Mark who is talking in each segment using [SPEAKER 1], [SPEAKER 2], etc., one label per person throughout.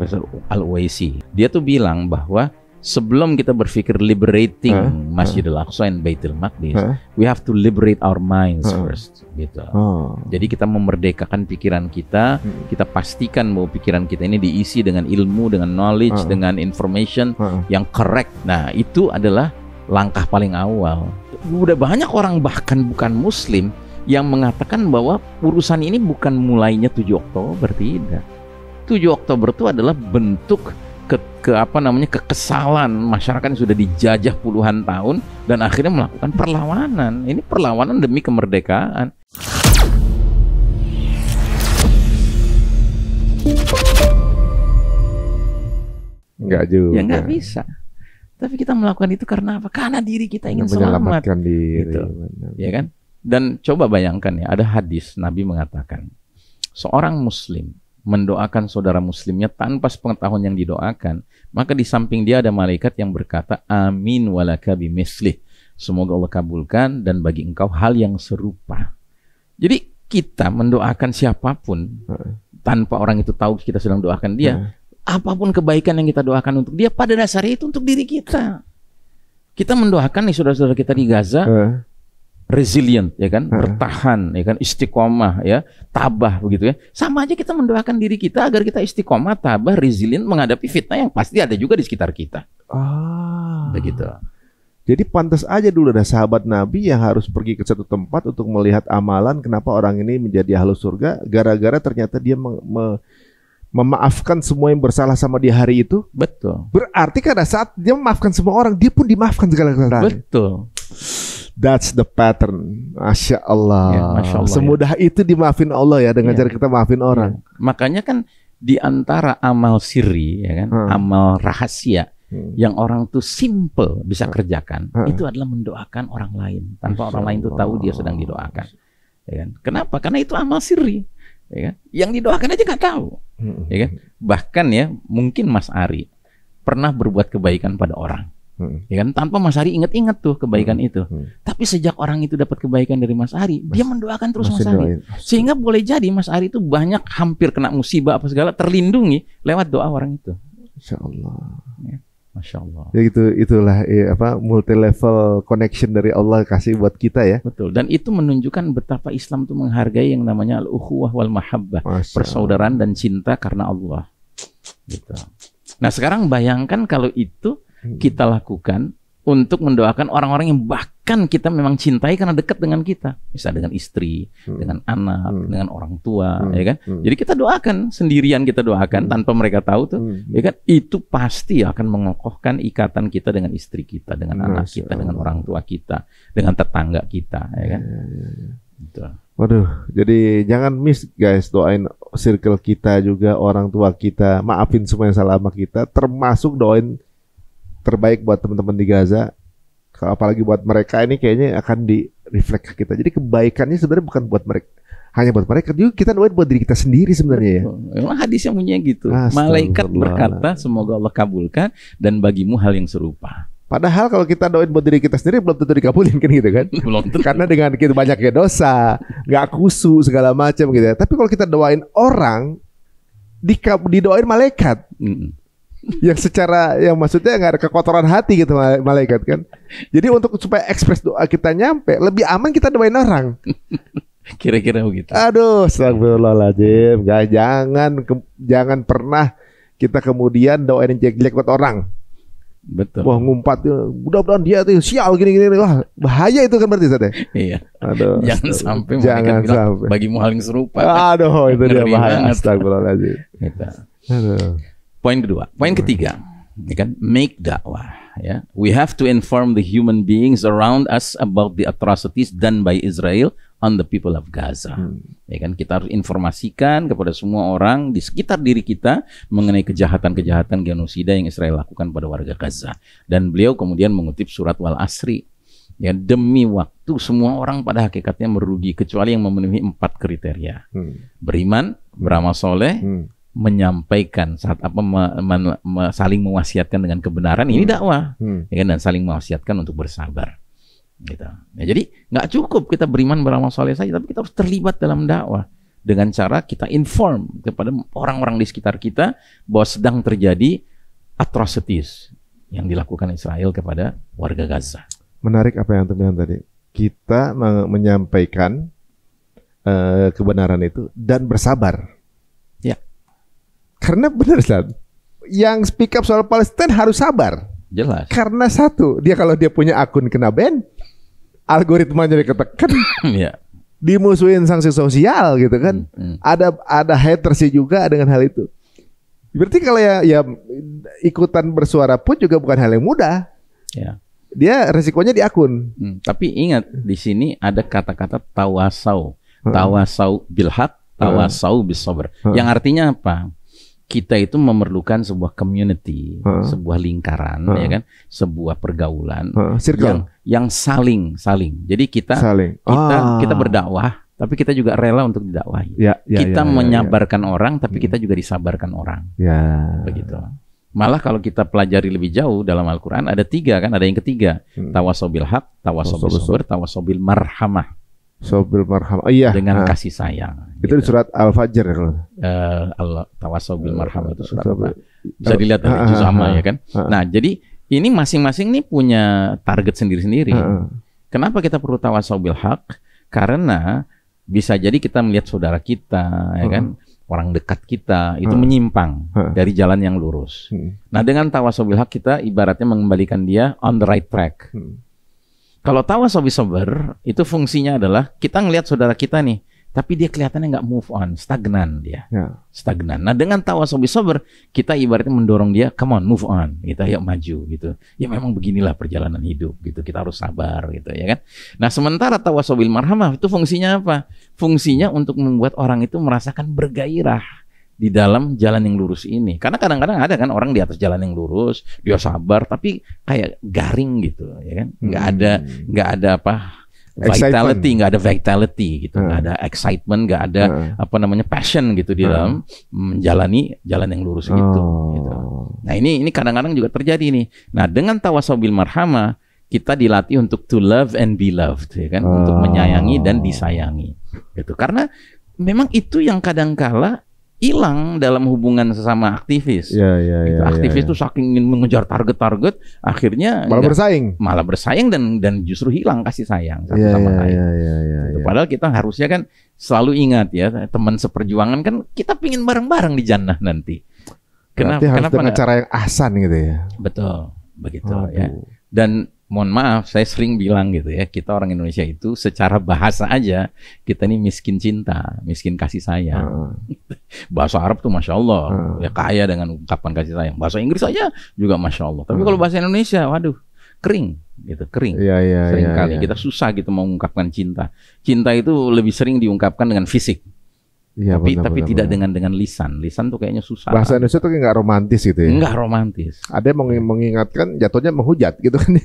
[SPEAKER 1] Profesor Al-Uwaisi. Dia tuh bilang bahwa sebelum kita berpikir liberating Masjidil Aqsa dan Baitul Maqdis, we have to liberate our minds first, gitu. Jadi kita memerdekakan pikiran kita, kita pastikan bahwa pikiran kita ini diisi dengan ilmu, dengan knowledge, dengan information yang correct. Nah, itu adalah langkah paling awal. Udah banyak orang bahkan bukan Muslim yang mengatakan bahwa urusan ini bukan mulainya 7 Oktober, tidak. 7 Oktober itu adalah bentuk kekesalan masyarakat yang sudah dijajah puluhan tahun dan akhirnya melakukan perlawanan. Ini perlawanan demi kemerdekaan.
[SPEAKER 2] Enggak juga.
[SPEAKER 1] Ya nggak bisa. Tapi kita melakukan itu karena apa? Karena diri kita ingin selamat.
[SPEAKER 2] Menyelamatkan diri.
[SPEAKER 1] Gitu. Ya kan? Dan coba bayangkan ya, ada hadis Nabi mengatakan, seorang Muslim mendoakan saudara Muslimnya tanpa sepengetahuan yang didoakan, maka di samping dia ada malaikat yang berkata, amin walaka bimislih. Semoga Allah kabulkan dan bagi engkau hal yang serupa. Jadi kita mendoakan siapapun tanpa orang itu tahu kita sedang doakan dia. Apapun kebaikan yang kita doakan untuk dia, pada dasarnya itu untuk diri kita. Kita mendoakan nih saudara-saudara kita di Gaza, resilient, ya kan, bertahan, ya kan, istiqomah, ya, tabah, begitu ya. Sama aja kita mendoakan diri kita agar kita istiqomah, tabah, resilient menghadapi fitnah yang pasti ada juga di sekitar kita. Begitu.
[SPEAKER 2] Jadi pantas aja dulu ada sahabat Nabi yang harus pergi ke satu tempat untuk melihat amalan kenapa orang ini menjadi ahlu surga, gara-gara ternyata dia memaafkan semua yang bersalah sama di hari itu.
[SPEAKER 1] Betul.
[SPEAKER 2] Berarti pada saat dia memaafkan semua orang, dia pun dimaafkan segala kesalahan.
[SPEAKER 1] Betul.
[SPEAKER 2] That's the pattern. Masya Allah.
[SPEAKER 1] Ya, Masya Allah.
[SPEAKER 2] Semudah itu dimaafin Allah ya dengan cara kita maafin orang.
[SPEAKER 1] Makanya kan di antara amal sirri, ya kan, amal rahasia yang orang tuh simple bisa kerjakan, itu adalah mendoakan orang lain tanpa orang lain tuh tahu dia sedang didoakan. Ya kan? Kenapa? Karena itu amal sirri. Ya kan? Yang didoakan aja nggak tahu, ya kan? Bahkan ya mungkin Mas Ari pernah berbuat kebaikan pada orang, ya kan? Tanpa Mas Ari ingat-ingat tuh kebaikan itu. Tapi sejak orang itu dapat kebaikan dari Mas Ari, dia mendoakan terus Mas Ari, sehingga boleh jadi Mas Ari itu banyak hampir kena musibah apa segala terlindungi lewat doa orang itu.
[SPEAKER 2] Insya Allah.
[SPEAKER 1] Ya. Masya Allah.
[SPEAKER 2] Ya itulah ya, multi level connection dari Allah kasih buat kita ya.
[SPEAKER 1] Betul. Dan itu menunjukkan betapa Islam itu menghargai yang namanya al-ukhuwah wal mahabbah, persaudaraan dan cinta karena Allah. Gitu. Nah sekarang bayangkan kalau itu kita lakukan untuk mendoakan orang-orang yang bahkan kita memang cintai karena dekat dengan kita, misalnya dengan istri, dengan anak, dengan orang tua, ya kan? Jadi kita doakan sendirian, kita doakan tanpa mereka tahu tuh, ya kan? Itu pasti akan mengokohkan ikatan kita dengan istri kita, dengan anak kita, dengan orang tua kita, dengan tetangga kita, ya kan? Gitu.
[SPEAKER 2] Waduh, jadi jangan miss guys, doain circle kita juga, orang tua kita, maafin semua yang salah sama kita, termasuk doain terbaik buat teman-teman di Gaza, apalagi buat mereka ini kayaknya akan di-reflect ke kita. Jadi kebaikannya sebenarnya bukan buat mereka, hanya buat mereka, juga kita doain buat diri kita sendiri sebenarnya ya.
[SPEAKER 1] Memang hadisnya punya gitu. Malaikat berkata, semoga Allah kabulkan dan bagimu hal yang serupa.
[SPEAKER 2] Padahal kalau kita doain buat diri kita sendiri belum tentu dikabulin kan gitu kan? Belum tentu. Karena dengan kita banyaknya dosa, nggak khusyuk segala macam gitu ya. Tapi kalau kita doain orang, didoain malaikat. Yang secara, yang maksudnya nggak ada kekotoran hati gitu malaikat kan. Jadi untuk supaya ekspres doa kita nyampe, lebih aman kita doain orang.
[SPEAKER 1] Kira-kira begitu.
[SPEAKER 2] Aduh, astagfirullahaladzim. Jangan pernah kita kemudian doain jelek-jelek buat orang.
[SPEAKER 1] Betul.
[SPEAKER 2] Wah ngumpat, mudah-mudahan dia tuh sial gini-gini. Wah bahaya itu kan berarti Ustaz.
[SPEAKER 1] Iya.
[SPEAKER 2] Aduh,
[SPEAKER 1] jangan sampai
[SPEAKER 2] jangan
[SPEAKER 1] sampai bagimu hal yang serupa.
[SPEAKER 2] Aduh, itu dia bahaya. Astagfirullahaladzim.
[SPEAKER 1] Gitu.
[SPEAKER 2] Aduh.
[SPEAKER 1] Poin kedua, poin ketiga, ya kan, make dakwah. Ya, we have to inform the human beings around us about the atrocities done by Israel on the people of Gaza. Ya kan, kita harus informasikan kepada semua orang di sekitar diri kita mengenai kejahatan-kejahatan genosida yang Israel lakukan pada warga Gaza. Dan beliau kemudian mengutip surat Wal Asri. Ya, demi waktu semua orang pada hakikatnya merugi kecuali yang memenuhi 4 kriteria: beriman, beramal soleh, menyampaikan saat saling mewasiatkan dengan kebenaran, ini dakwah, ya kan, dan saling mewasiatkan untuk bersabar, gitu. Ya, jadi nggak cukup kita beriman beramal soleh saja, tapi kita harus terlibat dalam dakwah. dengan cara kita inform kepada orang-orang di sekitar kita bahwa sedang terjadi atrocities yang dilakukan Israel kepada warga Gaza.
[SPEAKER 2] Menarik apa yang Antum bilang tadi. Kita menyampaikan kebenaran itu dan bersabar.
[SPEAKER 1] Ya.
[SPEAKER 2] Karena benar, Ustaz. Yang speak up soal Palestina harus sabar.
[SPEAKER 1] Jelas.
[SPEAKER 2] Karena satu, kalau dia punya akun kena ban, algoritmanya diketekan.
[SPEAKER 1] Ya.
[SPEAKER 2] Dimusuhin sanksi sosial gitu kan. Ada haters juga dengan hal itu. Berarti kalau ya ikutan bersuara pun juga bukan hal yang mudah.
[SPEAKER 1] Ya.
[SPEAKER 2] Dia resikonya di akun.
[SPEAKER 1] Tapi ingat di sini ada kata-kata tawasau bil haq, tawasau bis sabr. Yang artinya apa? Kita itu memerlukan sebuah community, sebuah lingkaran, ya kan, sebuah pergaulan yang saling. Jadi kita berdakwah, tapi kita juga rela untuk didakwahi. Kita menyabarkan orang, tapi kita juga disabarkan orang. Begitu. Malah kalau kita pelajari lebih jauh dalam Al-Quran ada 3 kan, ada yang ketiga, tawasau bil haq, tawasau bis sabr, tawasau bil marhamah.
[SPEAKER 2] Sobil marhamah. Iya.
[SPEAKER 1] Dengan kasih sayang.
[SPEAKER 2] Itu di surat Al-Fajr ya kalau.
[SPEAKER 1] Allah tawasau bil marhamah itu surat apa? Bisa dilihat dari juz amma ya kan. Nah, jadi ini masing-masing nih punya target sendiri-sendiri. Kenapa kita perlu tawasau bil haq? Karena bisa jadi kita melihat saudara kita, ya kan, orang dekat kita itu menyimpang dari jalan yang lurus. Nah, dengan tawasau bil haq kita ibaratnya mengembalikan dia on the right track. Kalau tawasau bis sabr itu fungsinya adalah kita ngelihat saudara kita nih, tapi dia kelihatannya nggak move on, stagnan dia, stagnan. Nah, dengan tawasau bis sabr kita ibaratnya mendorong dia, come on, move on, gitu, ayo maju, gitu. Ya memang beginilah perjalanan hidup, gitu. Kita harus sabar, gitu, ya kan. Nah, sementara tawasau bil marhamah itu fungsinya apa? Fungsinya untuk membuat orang itu merasakan bergairah di dalam jalan yang lurus ini. Karena kadang-kadang ada kan orang di atas jalan yang lurus, dia sabar tapi kayak garing gitu, ya kan? Nggak ada apa vitality, nggak ada vitality gitu, nggak ada excitement, nggak ada apa namanya passion gitu di dalam menjalani jalan yang lurus gitu. Nah, ini kadang-kadang juga terjadi nih. Nah, dengan tawasau bil marhamah kita dilatih untuk to love and be loved, ya kan? Untuk menyayangi dan disayangi. Gitu. Karena memang itu yang kadang-kala hilang dalam hubungan sesama aktivis. Aktivis itu saking ingin mengejar target-target, akhirnya malah bersaing dan justru hilang kasih sayang satu sama lain. Padahal kita harusnya kan selalu ingat ya, teman seperjuangan kan kita pingin bareng-bareng di jannah nanti.
[SPEAKER 2] Kenapa dengan cara yang ahsan gitu ya?
[SPEAKER 1] Betul, begitu ya. Dan mohon maaf, saya sering bilang gitu ya, kita orang Indonesia itu secara bahasa aja kita ini miskin cinta, miskin kasih sayang. Bahasa Arab tuh Masya Allah, ya kaya dengan ungkapan kasih sayang. Bahasa Inggris aja juga Masya Allah. Tapi kalau bahasa Indonesia, waduh, kering gitu, kering. Seringkali kita susah gitu mengungkapkan cinta. Cinta itu lebih sering diungkapkan dengan fisik. Tapi tidak dengan lisan. Lisan tuh kayaknya susah.
[SPEAKER 2] Bahasa Indonesia tuh nggak romantis gitu ya.
[SPEAKER 1] Nggak romantis.
[SPEAKER 2] Ada yang mengingatkan, jatuhnya menghujat gitu kan.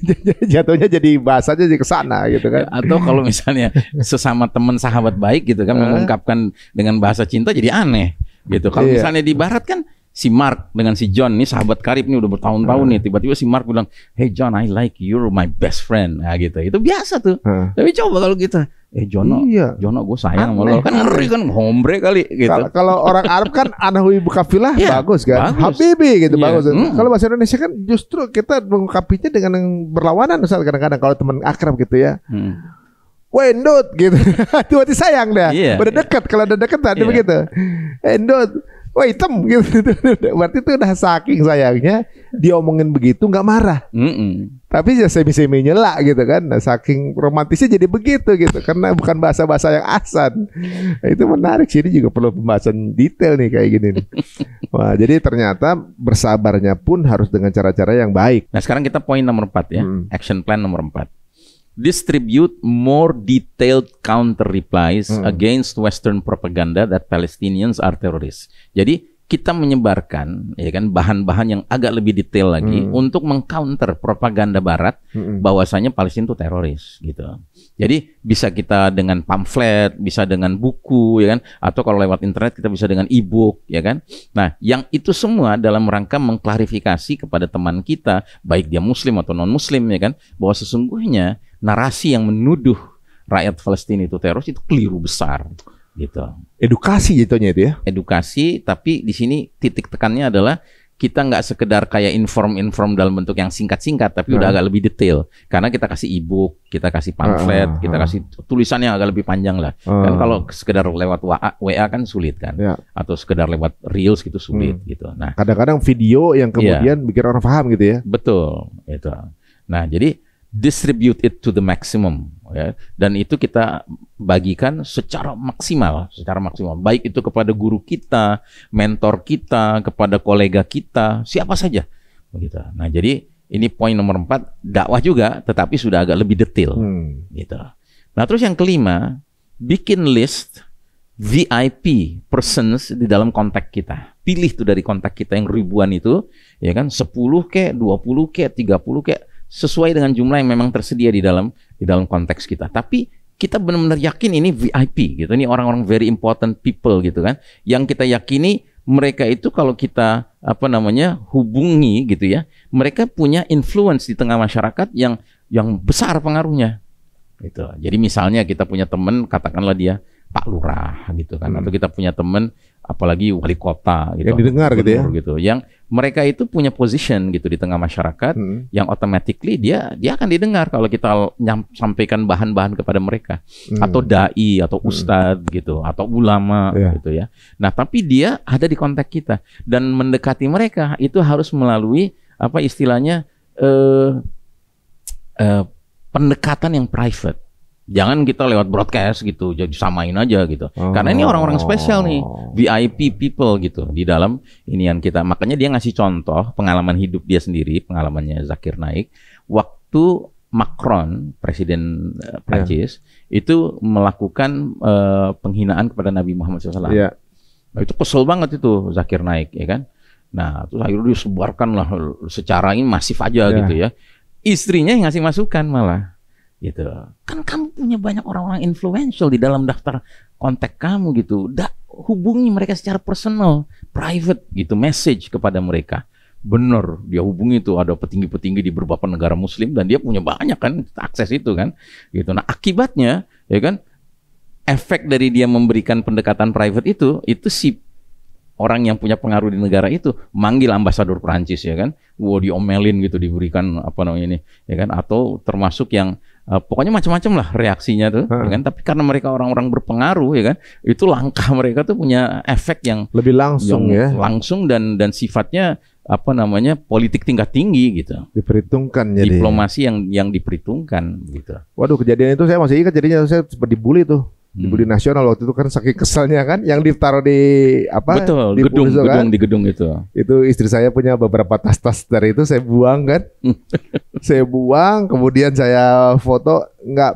[SPEAKER 2] Jatuhnya jadi bahasanya jadi kesana gitu kan.
[SPEAKER 1] Atau kalau misalnya sesama teman sahabat baik gitu kan mengungkapkan dengan bahasa cinta jadi aneh gitu. Kalau misalnya di barat kan si Mark dengan si John nih sahabat karib nih udah bertahun-tahun nih, tiba-tiba si Mark bilang, "Hey John, I like you, you're my best friend." Nah gitu. Itu biasa tuh. Tapi coba kalau gitu, Jono, gue sayang sama lo. Kan ngeri kan, hombre kali gitu.
[SPEAKER 2] Kalau orang Arab kan anahu ibu kafilah, bagus kan. Habibi gitu, bagus. Kalau bahasa Indonesia kan justru kita mengungkapinya dengan yang berlawanan. Misal kadang-kadang kalau teman akrab gitu ya, Wendot gitu. Tuh sayang dah. Udah dekat, kalau udah dekat tadi begitu. Wendot, wah hitam gitu. Berarti itu udah saking sayangnya diomongin begitu nggak marah. Tapi ya semi-semi nyela gitu kan. Nah, saking romantisnya jadi begitu gitu. Karena bukan bahasa-bahasa yang asan. Nah, itu menarik sih. Ini juga perlu pembahasan detail nih kayak gini nih. Wah, jadi ternyata bersabarnya pun harus dengan cara-cara yang baik.
[SPEAKER 1] Nah, sekarang kita poin nomor 4 ya. Action plan nomor 4. Distribute more detailed counter replies against Western propaganda that Palestinians are terrorists. Jadi kita menyebarkan, ya kan, bahan-bahan yang agak lebih detail lagi untuk mengcounter propaganda Barat bahwasanya Palestina itu teroris, gitu. Jadi bisa kita dengan pamflet, bisa dengan buku, ya kan, atau kalau lewat internet kita bisa dengan e-book, ya kan. Nah, yang itu semua dalam rangka mengklarifikasi kepada teman kita, baik dia Muslim atau non-Muslim, ya kan, bahwa sesungguhnya narasi yang menuduh rakyat Palestina itu teroris itu keliru besar. gitu.
[SPEAKER 2] Edukasi jatuhnya itu ya.
[SPEAKER 1] Edukasi, tapi di sini titik tekannya adalah kita nggak sekedar kayak inform dalam bentuk yang singkat-singkat, tapi udah agak lebih detail. Karena kita kasih e-book, kita kasih pamflet, kita kasih tulisan yang agak lebih panjang lah. Kan kalau sekedar lewat WA kan sulit kan, atau sekedar lewat Reels gitu sulit gitu. Nah,
[SPEAKER 2] kadang-kadang video yang kemudian bikin orang paham gitu ya.
[SPEAKER 1] Betul, itu. Nah, jadi distribute it to the maximum, ya. Dan itu kita bagikan secara maksimal, baik itu kepada guru kita, mentor kita, kepada kolega kita, siapa saja, begitu. Nah, jadi ini poin nomor 4, dakwah juga, tetapi sudah agak lebih detail, gitu. Nah, terus yang kelima, bikin list VIP persons di dalam kontak kita. Pilih tuh dari kontak kita yang ribuan itu, ya kan, 10 kek, 20 kek, 30 kek, sesuai dengan jumlah yang memang tersedia di dalam konteks kita. Tapi kita benar-benar yakin ini VIP gitu. Ini orang-orang very important people gitu kan. Yang kita yakini mereka itu kalau kita hubungi gitu ya, mereka punya influence di tengah masyarakat yang besar pengaruhnya. Gitu. Jadi misalnya kita punya teman, katakanlah dia Pak Lurah gitu kan, atau kita punya teman apalagi wali kota gitu,
[SPEAKER 2] yang didengar gitu ya,
[SPEAKER 1] gitu, yang mereka itu punya position gitu di tengah masyarakat, yang automatically dia akan didengar kalau kita sampaikan bahan-bahan kepada mereka, atau dai atau ustadz gitu, atau ulama gitu ya. Nah, tapi dia ada di kontak kita dan mendekati mereka itu harus melalui apa istilahnya pendekatan yang private. Jangan kita lewat broadcast gitu, jadi samain aja gitu. Karena ini orang-orang spesial nih, VIP people gitu di dalam inian kita. Makanya dia ngasih contoh pengalaman hidup dia sendiri, pengalamannya Zakir Naik. Waktu Macron, presiden Prancis, itu melakukan penghinaan kepada Nabi Muhammad SAW. Nah, itu kesel banget itu Zakir Naik, ya kan? Nah, terus akhirnya disebarkan lah secara ini masif aja gitu ya. Istrinya yang ngasih masukan malah. Gitu. Kan kamu punya banyak orang-orang influential di dalam daftar kontak kamu gitu. Hubungi mereka secara personal, private gitu, message kepada mereka. Bener, dia hubungi itu ada petinggi-petinggi di beberapa negara muslim dan dia punya banyak kan akses itu kan. Gitu. Nah, akibatnya ya kan efek dari dia memberikan pendekatan private itu si orang yang punya pengaruh di negara itu manggil ambasador Prancis ya kan, diomelin gitu, diberikan apa namanya ini ya kan, atau termasuk yang pokoknya macam-macam lah reaksinya tuh ya kan. Tapi karena mereka orang-orang berpengaruh ya kan, itu langkah mereka tuh punya efek yang
[SPEAKER 2] lebih langsung
[SPEAKER 1] langsung dan sifatnya apa namanya politik tingkat tinggi gitu,
[SPEAKER 2] diperhitungkan, jadi
[SPEAKER 1] diplomasi yang diperhitungkan gitu.
[SPEAKER 2] Waduh, kejadian itu saya masih ingat, jadinya saya sempat dibully tuh. Dibully nasional waktu itu kan, saking keselnya kan, yang ditaruh di apa?
[SPEAKER 1] Betul,
[SPEAKER 2] di
[SPEAKER 1] gedung itu.
[SPEAKER 2] Itu istri saya punya beberapa tas-tas dari itu, saya buang kan. Saya buang, kemudian saya foto, nggak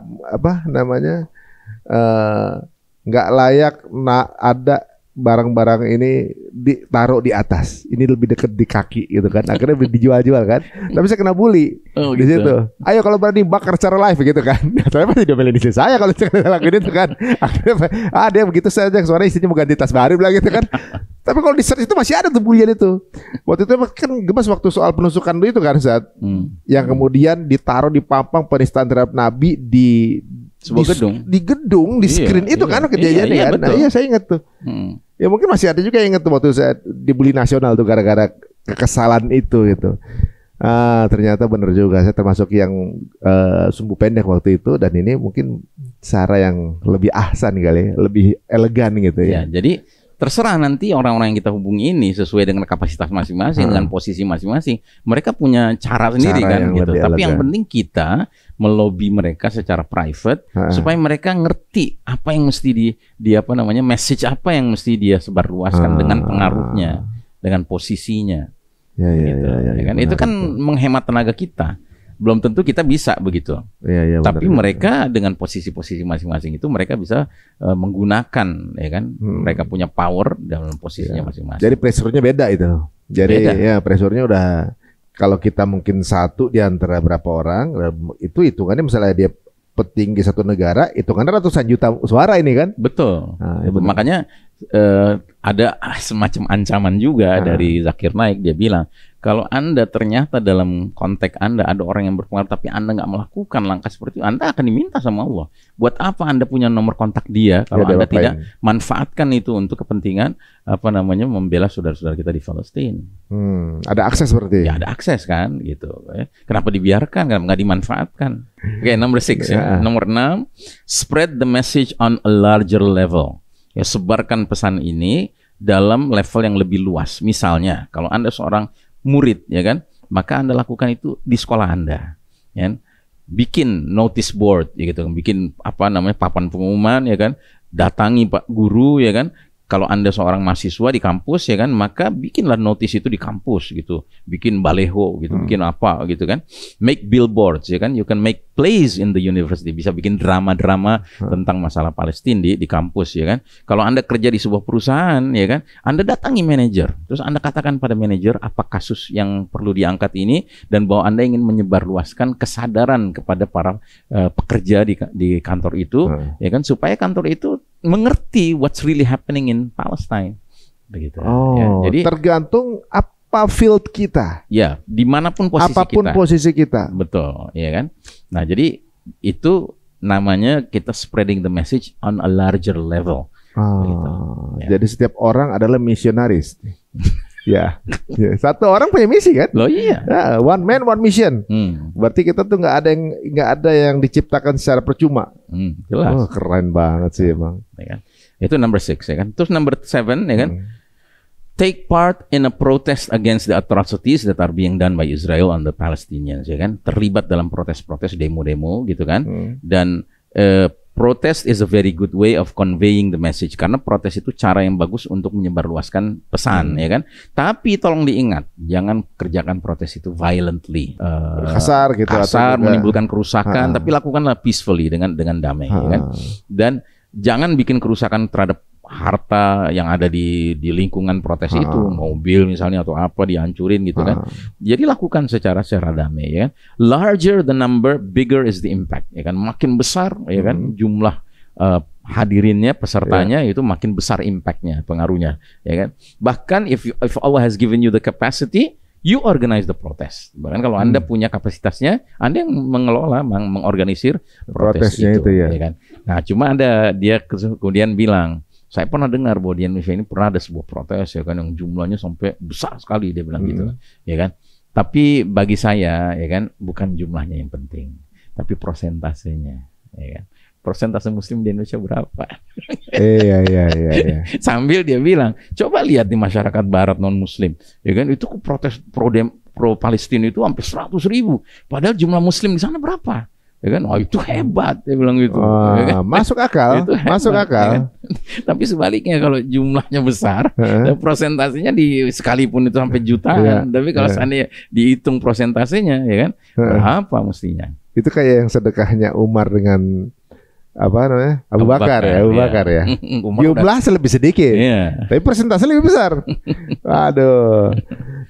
[SPEAKER 2] layak ada barang-barang ini ditaruh di atas. Ini lebih dekat di kaki gitu kan. Akhirnya dijual-jual kan. Tapi saya kena bully di situ. Ayo kalau berani bakar secara live gitu kan. Saya pasti diomelin istri saya kalau saya lakuin itu kan. Akhirnya dia begitu saja, suara istrinya mau ganti tas baru bilang gitu kan. Tapi kalau di search itu masih ada tuh bullying itu. Waktu itu kan gemas waktu soal penusukan itu kan, saat yang kemudian ditaruh di pampang penistaan terhadap Nabi di
[SPEAKER 1] sebuah
[SPEAKER 2] gedung di screen itu kan kejadiannya kan. Nah, iya saya ingat tuh. Ya mungkin masih ada juga yang ingat tuh waktu saya dibully nasional tuh gara-gara kekesalan itu gitu. Ternyata benar juga, saya termasuk yang sumbu pendek waktu itu, dan ini mungkin cara yang lebih ahsan kali, lebih elegan gitu ya.
[SPEAKER 1] Jadi terserah nanti orang-orang yang kita hubungi ini sesuai dengan kapasitas masing-masing, dengan posisi masing-masing. Mereka punya cara sendiri kan gitu. Tapi yang penting kita melobi mereka secara private supaya mereka ngerti apa yang mesti message apa yang mesti dia sebarluaskan dengan pengaruhnya, dengan posisinya. Ya kan? Itu kan menghemat tenaga kita. Belum tentu kita bisa begitu. Tapi mereka dengan posisi-posisi masing-masing itu mereka bisa menggunakan, ya kan? Mereka punya power dalam posisinya masing-masing.
[SPEAKER 2] Jadi pressure-nya beda itu. Jadi pressure-nya udah, kalau kita mungkin satu di antara berapa orang, itu hitungannya misalnya dia petinggi satu negara, hitungannya ratusan juta suara ini kan?
[SPEAKER 1] Betul. Makanya ada semacam ancaman juga dari Zakir Naik. Dia bilang, Kalau Anda ternyata dalam konteks Anda ada orang yang berpengaruh tapi Anda nggak melakukan langkah seperti itu, Anda akan diminta sama Allah. Buat apa Anda punya nomor kontak dia kalau Anda tidak manfaatkan itu untuk kepentingan membela saudara-saudara kita di Palestina?
[SPEAKER 2] Ada akses berarti?
[SPEAKER 1] Ya ada akses kan, gitu. Kenapa dibiarkan? Kenapa nggak dimanfaatkan? Oke, number 6 ya. Nomor 6, spread the message on a larger level. Ya, sebarkan pesan ini dalam level yang lebih luas. Misalnya, kalau Anda seorang murid, ya kan, maka Anda lakukan itu di sekolah Anda, ya kan? Bikin notice board, ya gitu, bikin papan pengumuman, ya kan, datangi Pak Guru, ya kan. Kalau Anda seorang mahasiswa di kampus, ya kan, maka bikinlah notis itu di kampus gitu, bikin baleho gitu, bikin apa gitu kan, make billboards, ya kan, you can make plays in the university, bisa bikin drama-drama tentang masalah Palestina di kampus, ya kan. Kalau Anda kerja di sebuah perusahaan, ya kan, Anda datangi manajer, terus Anda katakan pada manajer apa kasus yang perlu diangkat ini, dan bahwa Anda ingin menyebarluaskan kesadaran kepada para pekerja di kantor itu, ya kan, supaya kantor itu mengerti what's really happening in Palestine, begitu. Ya, jadi tergantung
[SPEAKER 2] apa field kita.
[SPEAKER 1] Ya, dimanapun posisi
[SPEAKER 2] apapun
[SPEAKER 1] kita.
[SPEAKER 2] Posisi kita.
[SPEAKER 1] Betul, ya kan. Nah, jadi itu namanya kita spreading the message on a larger level. Begitu. Ya.
[SPEAKER 2] Jadi setiap orang adalah misionaris. Ya, satu orang punya misi kan?
[SPEAKER 1] Loh iya.
[SPEAKER 2] Ya, one man, one mission. Berarti kita tuh nggak ada yang diciptakan secara percuma.
[SPEAKER 1] Jelas.
[SPEAKER 2] Oh, keren banget sih emang.
[SPEAKER 1] Ya kan? Itu number 6 ya kan. Terus number 7 ya kan. Take part in a protest against the atrocities that are being done by Israel on the Palestinians, ya kan. Terlibat dalam protes-protes, demo-demo gitu kan. Dan protest is a very good way of conveying the message, karena protes itu cara yang bagus untuk menyebarluaskan pesan, ya kan. Tapi tolong diingat, jangan kerjakan protes itu violently,
[SPEAKER 2] kasar gitu,
[SPEAKER 1] kasar, menimbulkan kerusakan, tapi lakukanlah peacefully dengan damai, ya kan. Dan jangan bikin kerusakan terhadap harta yang ada di lingkungan protes itu, mobil misalnya atau apa dihancurin gitu kan. Jadi lakukan secara damai, ya kan. Larger the number, bigger is the impact, ya kan. Makin besar, ya kan, jumlah hadirinnya, pesertanya, itu makin besar impactnya, pengaruhnya, ya kan. Bahkan if Allah has given you the capacity, you organize the protest. Bahkan kalau Anda punya kapasitasnya, Anda yang mengelola, mengorganisir protesnya itu, ya kan. Nah, cuma dia kemudian bilang, saya pernah dengar bahwa di Indonesia ini pernah ada sebuah protes, ya kan, yang jumlahnya sampai besar sekali, dia bilang gitu, ya kan. Tapi bagi saya, ya kan, bukan jumlahnya yang penting, tapi prosentasenya, ya kan. Persentase Muslim di Indonesia berapa? Iya. Sambil dia bilang, coba lihat di masyarakat Barat non Muslim, ya kan, itu protes pro Palestina itu hampir 100.000, padahal jumlah Muslim di sana berapa? Ya kan, itu hebat, dia bilang gitu. Ya kan?
[SPEAKER 2] Masuk akal, masuk akal. Ya kan?
[SPEAKER 1] Tapi sebaliknya kalau jumlahnya besar, prosentasenya sekalipun itu sampai jutaan, tapi kalau seandainya dihitung prosentasenya, ya kan, berapa mestinya?
[SPEAKER 2] Itu kayak yang sedekahnya Umar dengan Abu Bakar ya. Jumlah lebih sedikit, tapi persentase lebih besar. Aduh.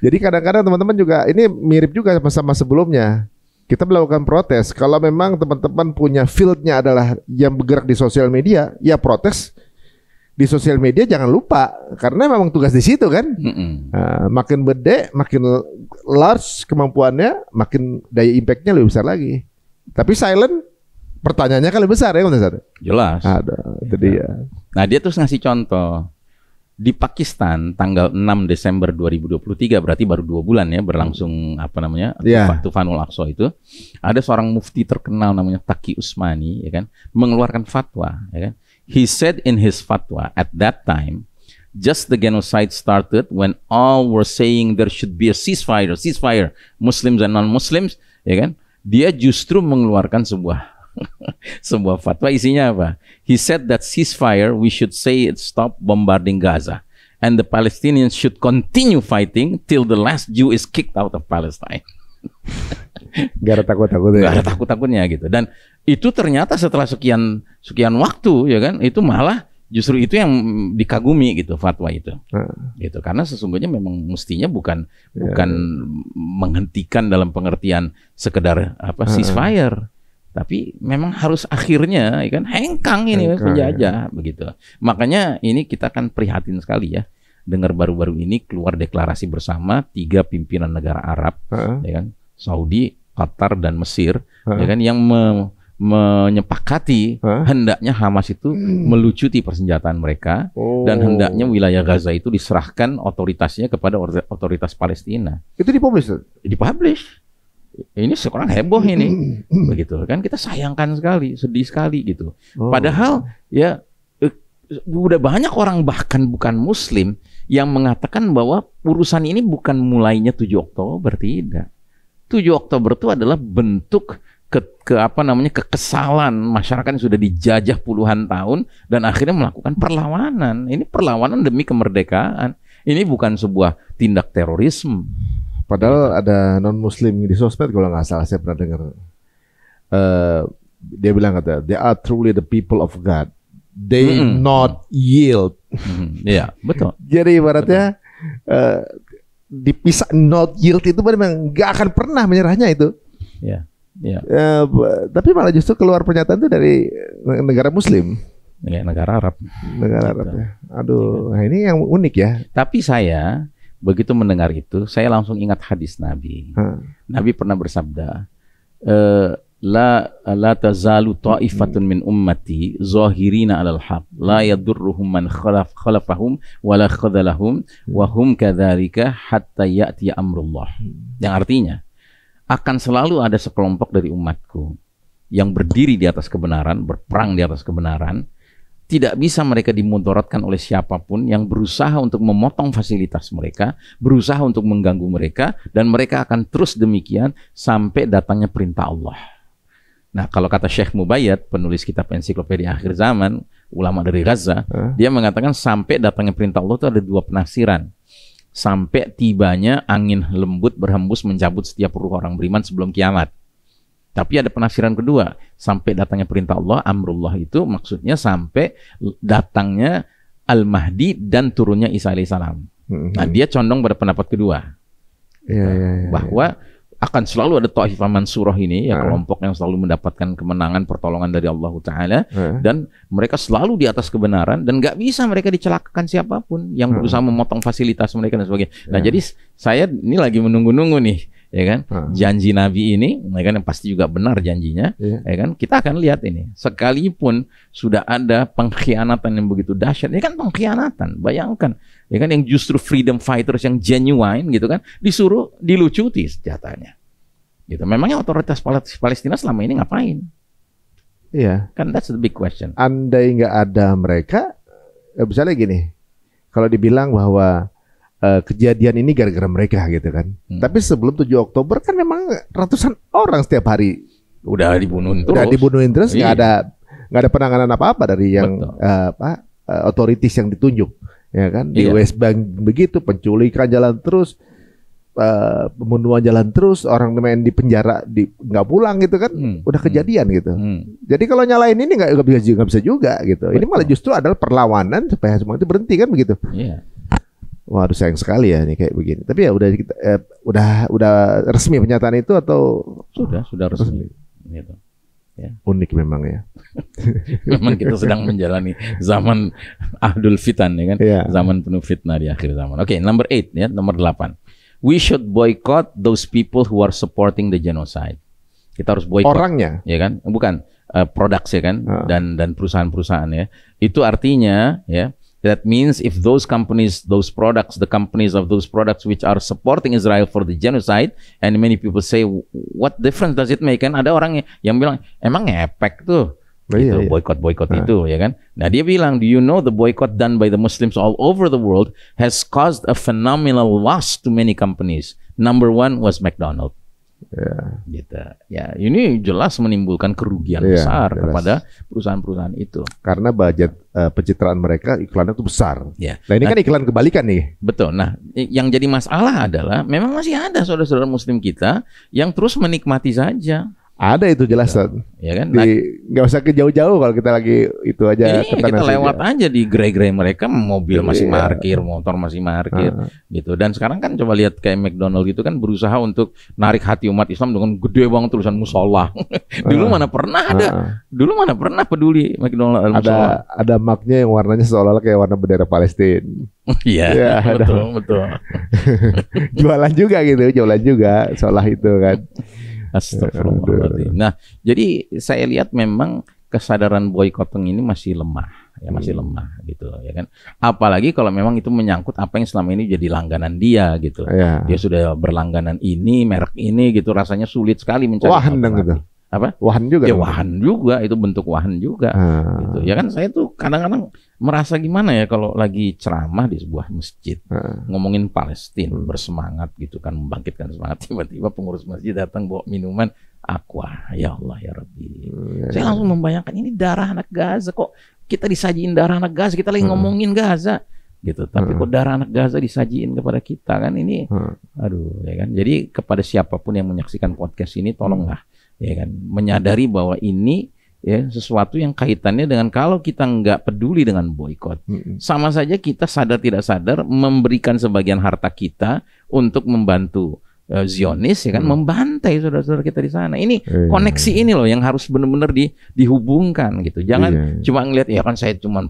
[SPEAKER 2] Jadi kadang-kadang teman-teman juga ini mirip juga sama sebelumnya. Kita melakukan protes. Kalau memang teman-teman punya fieldnya adalah yang bergerak di sosial media, ya protes di sosial media, jangan lupa, karena memang tugas di situ kan. Makin gede, makin large kemampuannya, makin daya impactnya lebih besar lagi. Tapi silent, pertanyaannya kan lebih besar ya,
[SPEAKER 1] jelas.
[SPEAKER 2] Itu dia. Nah,
[SPEAKER 1] dia terus ngasih contoh. Di Pakistan tanggal 6 Desember 2023, berarti baru 2 bulan ya berlangsung Tufanul Aqsa itu, ada seorang mufti terkenal namanya Taqi Usmani, ya kan, mengeluarkan fatwa, ya kan. He said in his fatwa, at that time, just the genocide started when all were saying there should be a ceasefire, Muslims and non-Muslims, ya kan. Dia justru mengeluarkan sebuah fatwa, isinya apa? He said that ceasefire, we should say it stop bombarding Gaza, and the Palestinians should continue fighting till the last Jew is kicked out of Palestine.
[SPEAKER 2] Gak ada takut-takutnya.
[SPEAKER 1] Gak ada takut-takutnya gitu. Dan itu ternyata setelah sekian waktu, ya kan, itu malah justru itu yang dikagumi gitu, fatwa itu. Gitu. Karena sesungguhnya memang mestinya bukan menghentikan dalam pengertian sekedar ceasefire. Tapi memang harus akhirnya, ya kan, hengkang ini penjajah, begitu. Makanya ini kita kan prihatin sekali ya dengar baru-baru ini keluar deklarasi bersama 3 pimpinan negara Arab, ya kan, Saudi, Qatar dan Mesir, ya kan, yang menyepakati hendaknya Hamas itu melucuti persenjataan mereka dan hendaknya wilayah Gaza itu diserahkan otoritasnya kepada otoritas Palestina.
[SPEAKER 2] Itu dipublish?
[SPEAKER 1] Dipublish. Ini sekarang heboh ini, begitu kan? Kita sayangkan sekali, sedih sekali gitu. Padahal ya udah banyak orang bahkan bukan Muslim yang mengatakan bahwa urusan ini bukan mulainya 7 Oktober, tidak. 7 Oktober itu adalah bentuk kekesalan masyarakat yang sudah dijajah puluhan tahun dan akhirnya melakukan perlawanan. Ini perlawanan demi kemerdekaan. Ini bukan sebuah tindak terorisme.
[SPEAKER 2] Padahal ada non-Muslim di sosmed kalau nggak salah, saya pernah dengar. Dia bilang kata, they are truly the people of God. They not yield.
[SPEAKER 1] Iya, betul.
[SPEAKER 2] Jadi ibaratnya dipisah, not yield itu memang nggak akan pernah menyerahnya itu.
[SPEAKER 1] Iya. Ya.
[SPEAKER 2] Tapi malah justru keluar pernyataan itu dari negara Muslim,
[SPEAKER 1] negara Arab,
[SPEAKER 2] ya. Aduh, nah ini yang unik ya.
[SPEAKER 1] Tapi saya begitu mendengar itu, saya langsung ingat hadis Nabi. Nabi pernah bersabda, la tazalu ta'ifatun min ummati zahirina 'alal haq, la yadurruhum man khalafahum wala khadalahum wa hum kadzalika hatta ya'ti amrullah. Yang artinya akan selalu ada sekelompok dari umatku yang berdiri di atas kebenaran, berperang di atas kebenaran. Tidak bisa mereka dimudaratkan oleh siapapun yang berusaha untuk memotong fasilitas mereka, berusaha untuk mengganggu mereka, dan mereka akan terus demikian sampai datangnya perintah Allah. Nah, kalau kata Syekh Mubayyad, penulis kitab Ensiklopedia Akhir Zaman, ulama dari Gaza, dia mengatakan sampai datangnya perintah Allah itu ada 2 penafsiran. Sampai tibanya angin lembut berhembus mencabut setiap ruh orang beriman sebelum kiamat. Tapi ada penafsiran kedua, sampai datangnya perintah Allah, amrullah itu maksudnya sampai datangnya Al-Mahdi dan turunnya Isa alaihissalam. Nah, dia condong pada pendapat kedua. Bahwa akan selalu ada Ta'ifah Mansurah ini, ya kelompok yang selalu mendapatkan kemenangan, pertolongan dari Allah Ta'ala, dan mereka selalu di atas kebenaran, dan nggak bisa mereka dicelakakan siapapun yang berusaha memotong fasilitas mereka dan sebagainya. Nah, jadi saya ini lagi menunggu-nunggu nih, ya kan, janji Nabi ini, ya kan, yang pasti juga benar janjinya, ya kan, kita akan lihat ini, sekalipun sudah ada pengkhianatan yang begitu dahsyat, ya kan, pengkhianatan, bayangkan, ya kan, yang justru freedom fighters yang genuine gitu kan, disuruh dilucuti senjatanya. Gitu. Memangnya otoritas Palestina selama ini ngapain?
[SPEAKER 2] Iya.
[SPEAKER 1] Kan that's the big question.
[SPEAKER 2] Andai nggak ada mereka, misalnya gini, kalau dibilang bahwa kejadian ini gara-gara mereka gitu kan. Tapi sebelum 7 Oktober kan memang ratusan orang setiap hari
[SPEAKER 1] udah dibunuhin terus.
[SPEAKER 2] Udah dibunuhin terus, nggak ada penanganan apa-apa dari yang otoritis yang ditunjuk. Ya kan, di West Bank begitu, penculikan jalan terus, pembunuhan jalan terus, orang main di penjara nggak pulang gitu kan, udah kejadian gitu. Jadi kalau nyalain ini nggak bisa juga gitu. Betul. Ini malah justru adalah perlawanan supaya semua itu berhenti kan begitu. Waduh, sayang sekali ya nih kayak begini. Tapi ya udah resmi pernyataan itu atau
[SPEAKER 1] sudah resmi. Gitu. Ya.
[SPEAKER 2] Unik memang ya.
[SPEAKER 1] Memang kita sedang menjalani zaman ahdul fitan ya kan, zaman penuh fitnah di akhir zaman. Oke, number 8 ya, nomor 8. We should boycott those people who are supporting the genocide. Kita harus boycott
[SPEAKER 2] orangnya,
[SPEAKER 1] ya kan? Bukan produk ya kan, dan perusahaan-perusahaan ya. Itu artinya ya, that means if those companies, those products, the companies of those products which are supporting Israel for the genocide, and many people say, what difference does it make? Kan ada orang yang bilang, emang ngepek tuh, gitu, boycott itu, ya kan? Nah, dia bilang, do you know the boycott done by the Muslims all over the world has caused a phenomenal loss to many companies. Number 1 was McDonald's. Gitu. Ya, ini jelas menimbulkan kerugian besar kepada perusahaan-perusahaan itu.
[SPEAKER 2] Karena budget pencitraan mereka iklannya itu besar.
[SPEAKER 1] Ya.
[SPEAKER 2] Nah, ini kan iklan kebalikan nih.
[SPEAKER 1] Betul. Nah, yang jadi masalah adalah memang masih ada saudara-saudara Muslim kita yang terus menikmati saja.
[SPEAKER 2] Ada itu jelas,
[SPEAKER 1] ya kan?
[SPEAKER 2] Nggak usah ke jauh-jauh kalau kita lagi itu aja.
[SPEAKER 1] Kita lewat aja di gerai-gerai mereka, mobil masih parkir, motor masih parkir, gitu. Dan sekarang kan coba lihat kayak McDonald gitu kan berusaha untuk narik hati umat Islam dengan gede banget tulisan musola. Dulu mana pernah ada? Dulu mana pernah peduli McDonald musola?
[SPEAKER 2] Ada maknya yang warnanya seolah-olah kayak warna bendera Palestina.
[SPEAKER 1] Iya,
[SPEAKER 2] Ya,
[SPEAKER 1] betul.
[SPEAKER 2] jualan juga seolah itu kan.
[SPEAKER 1] Astagfirullahaladzim. Nah, jadi saya lihat memang kesadaran boykotting ini masih lemah, ya masih lemah gitu, ya kan. Apalagi kalau memang itu menyangkut apa yang selama ini jadi langganan dia gitu.
[SPEAKER 2] Ya.
[SPEAKER 1] Dia sudah berlangganan ini, merek ini gitu, rasanya sulit sekali mencari
[SPEAKER 2] alternatif. Gitu.
[SPEAKER 1] Apa?
[SPEAKER 2] Wahan juga.
[SPEAKER 1] Ya wahan juga, itu bentuk wahan juga. Gitu. Ya kan saya tuh kadang-kadang merasa gimana ya kalau lagi ceramah di sebuah masjid ngomongin Palestina bersemangat gitu kan, membangkitkan semangat, tiba-tiba pengurus masjid datang bawa minuman aqua. Ya Allah ya Rabbi. Saya langsung membayangkan ini darah anak Gaza, kok kita disajiin darah anak Gaza, kita lagi ngomongin Gaza gitu, tapi kok darah anak Gaza disajiin kepada kita kan, ini aduh ya kan. Jadi kepada siapapun yang menyaksikan podcast ini tolonglah ya kan menyadari bahwa ini ya sesuatu yang kaitannya dengan kalau kita nggak peduli dengan boykot, sama saja kita sadar tidak sadar memberikan sebagian harta kita untuk membantu Zionis ya kan, membantai saudara-saudara kita di sana. Ini koneksi ini loh yang harus benar-benar dihubungkan gitu. Jangan cuma ngelihat ya kan saya cuma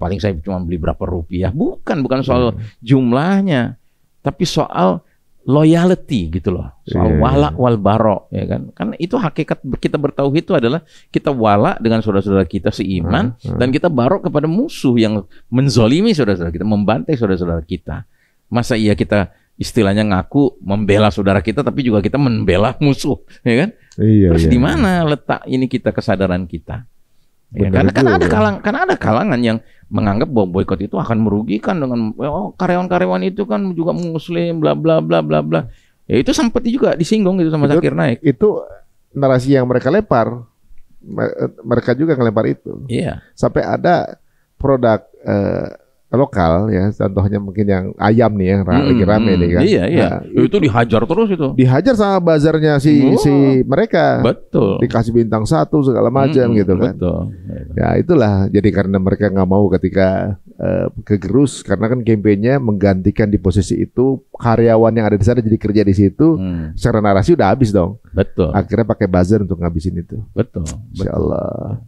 [SPEAKER 1] beli berapa rupiah. Bukan soal jumlahnya, tapi soal loyalty gitu loh, soal wala wal bara ya kan. Karena itu hakikat kita bertauhid itu adalah kita wala dengan saudara-saudara kita seiman dan kita barok kepada musuh yang menzolimi saudara-saudara kita, membantai saudara-saudara kita. Masa iya kita istilahnya ngaku membela saudara kita tapi juga kita membela musuh, ya kan? Terus di mana letak ini kita kesadaran kita? Ya, karena ada kalangan yang menganggap bahwa boykot itu akan merugikan dengan karyawan-karyawan itu kan juga muslim bla bla bla bla bla. Ya itu sempat juga disinggung gitu sama Zakir Naik.
[SPEAKER 2] Itu narasi yang mereka lempar. Mereka juga ngelempar itu.
[SPEAKER 1] Iya.
[SPEAKER 2] Sampai ada produk lokal ya, contohnya mungkin yang ayam nih yang lagi rame nih kan.
[SPEAKER 1] Iya. Nah, itu dihajar terus itu.
[SPEAKER 2] Dihajar sama bazarnya si mereka.
[SPEAKER 1] Betul.
[SPEAKER 2] Dikasih bintang 1 segala macam gitu kan.
[SPEAKER 1] Betul.
[SPEAKER 2] Ya itulah. Jadi karena mereka nggak mau ketika kegerus, karena kan kampanye menggantikan di posisi itu karyawan yang ada di sana jadi kerja di situ. Secara narasi udah habis dong.
[SPEAKER 1] Betul.
[SPEAKER 2] Akhirnya pakai buzzer untuk ngabisin itu.
[SPEAKER 1] Betul.
[SPEAKER 2] Insyaallah.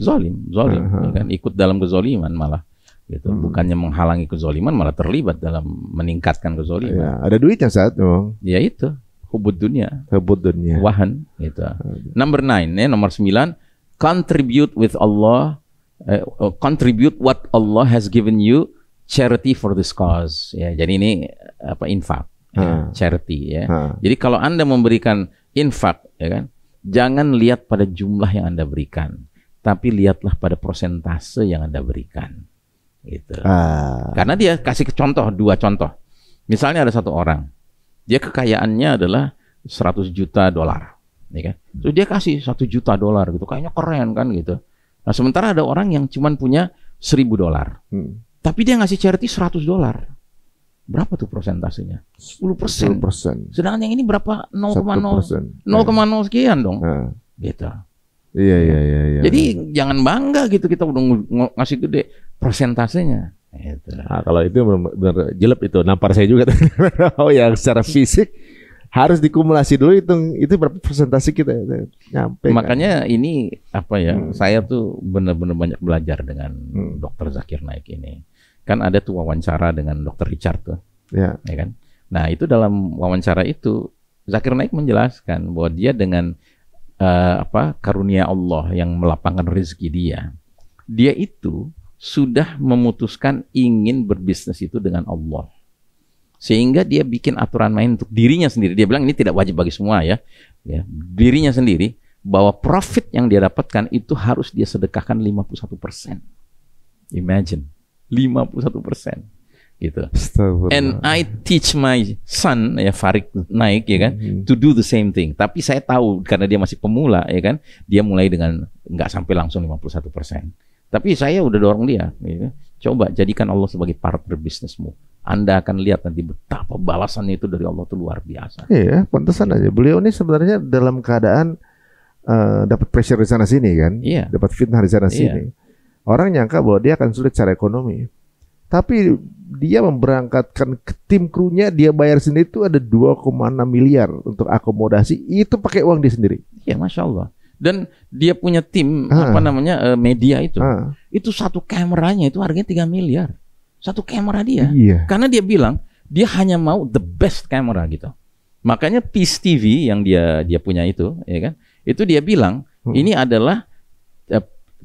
[SPEAKER 1] Zolim, ya kan, ikut dalam kezoliman malah. Gitu. Bukannya menghalangi kezoliman, malah terlibat dalam meningkatkan kezoliman.
[SPEAKER 2] Ya, ada duitnya saat memang.
[SPEAKER 1] Ya itu, hubud dunia. Wahan gitu. Number 9 ya, nomor 9, contribute with Allah, contribute what Allah has given you, charity for this cause. Ya, jadi ini infak, ya, charity ya. Jadi kalau Anda memberikan infak ya kan, jangan lihat pada jumlah yang Anda berikan, tapi lihatlah pada persentase yang Anda berikan. Gitu. Karena dia kasih dua contoh. Misalnya ada satu orang, dia kekayaannya adalah $100 juta, ya kan? Terus dia kasih $1 juta gitu, kayaknya keren kan gitu. Nah sementara ada orang yang cuma punya $1.000, tapi dia ngasih charity $100. Berapa tuh persentasenya? 10%. Sedangkan yang ini berapa? 0,0 sekian dong. Gitu.
[SPEAKER 2] Iya.
[SPEAKER 1] Jadi jangan bangga gitu kita udah ngasih gede persentasenya. Gitu.
[SPEAKER 2] Nah, kalau itu benar jelek itu, nampar saya juga. Yang secara fisik harus dikumulasi dulu itu berapa persentase kita nyampe.
[SPEAKER 1] Makanya kan? Ini saya tuh benar-benar banyak belajar dengan Dr. Zakir Naik ini. Kan ada tuh wawancara dengan Dr. Richard tuh. Ya kan? Nah, itu dalam wawancara itu Zakir Naik menjelaskan bahwa dia dengan karunia Allah yang melapangkan rezeki dia itu sudah memutuskan ingin berbisnis itu dengan Allah, sehingga dia bikin aturan main untuk dirinya sendiri. Dia bilang ini tidak wajib bagi semua ya, dirinya sendiri, bahwa profit yang dia dapatkan itu harus dia sedekahkan 51%. Imagine 51%. Gitu. And I teach my son Farid Naik ya kan, to do the same thing. Tapi saya tahu karena dia masih pemula ya kan, dia mulai dengan nggak sampai langsung 51%. Tapi saya udah dorong dia, ya, coba jadikan Allah sebagai partner bisnismu. Anda akan lihat nanti betapa balasannya itu dari Allah itu luar biasa. Iya, pantesan aja. Beliau ini sebenarnya dalam keadaan dapat pressure di sana sini kan, dapat fitnah di sana sini. Orang nyangka bahwa dia akan sulit secara ekonomi. Tapi dia memberangkatkan ke tim krunya, dia bayar sendiri itu ada 2,6 miliar untuk akomodasi, itu pakai uang dia sendiri. Iya, Masya Allah. Dan dia punya tim media itu. Itu satu kameranya itu harganya 3 miliar. satu kamera dia.
[SPEAKER 2] Iya.
[SPEAKER 1] Karena dia bilang dia hanya mau the best camera gitu. Makanya Peace TV yang dia punya itu, ya kan? Itu dia bilang ini adalah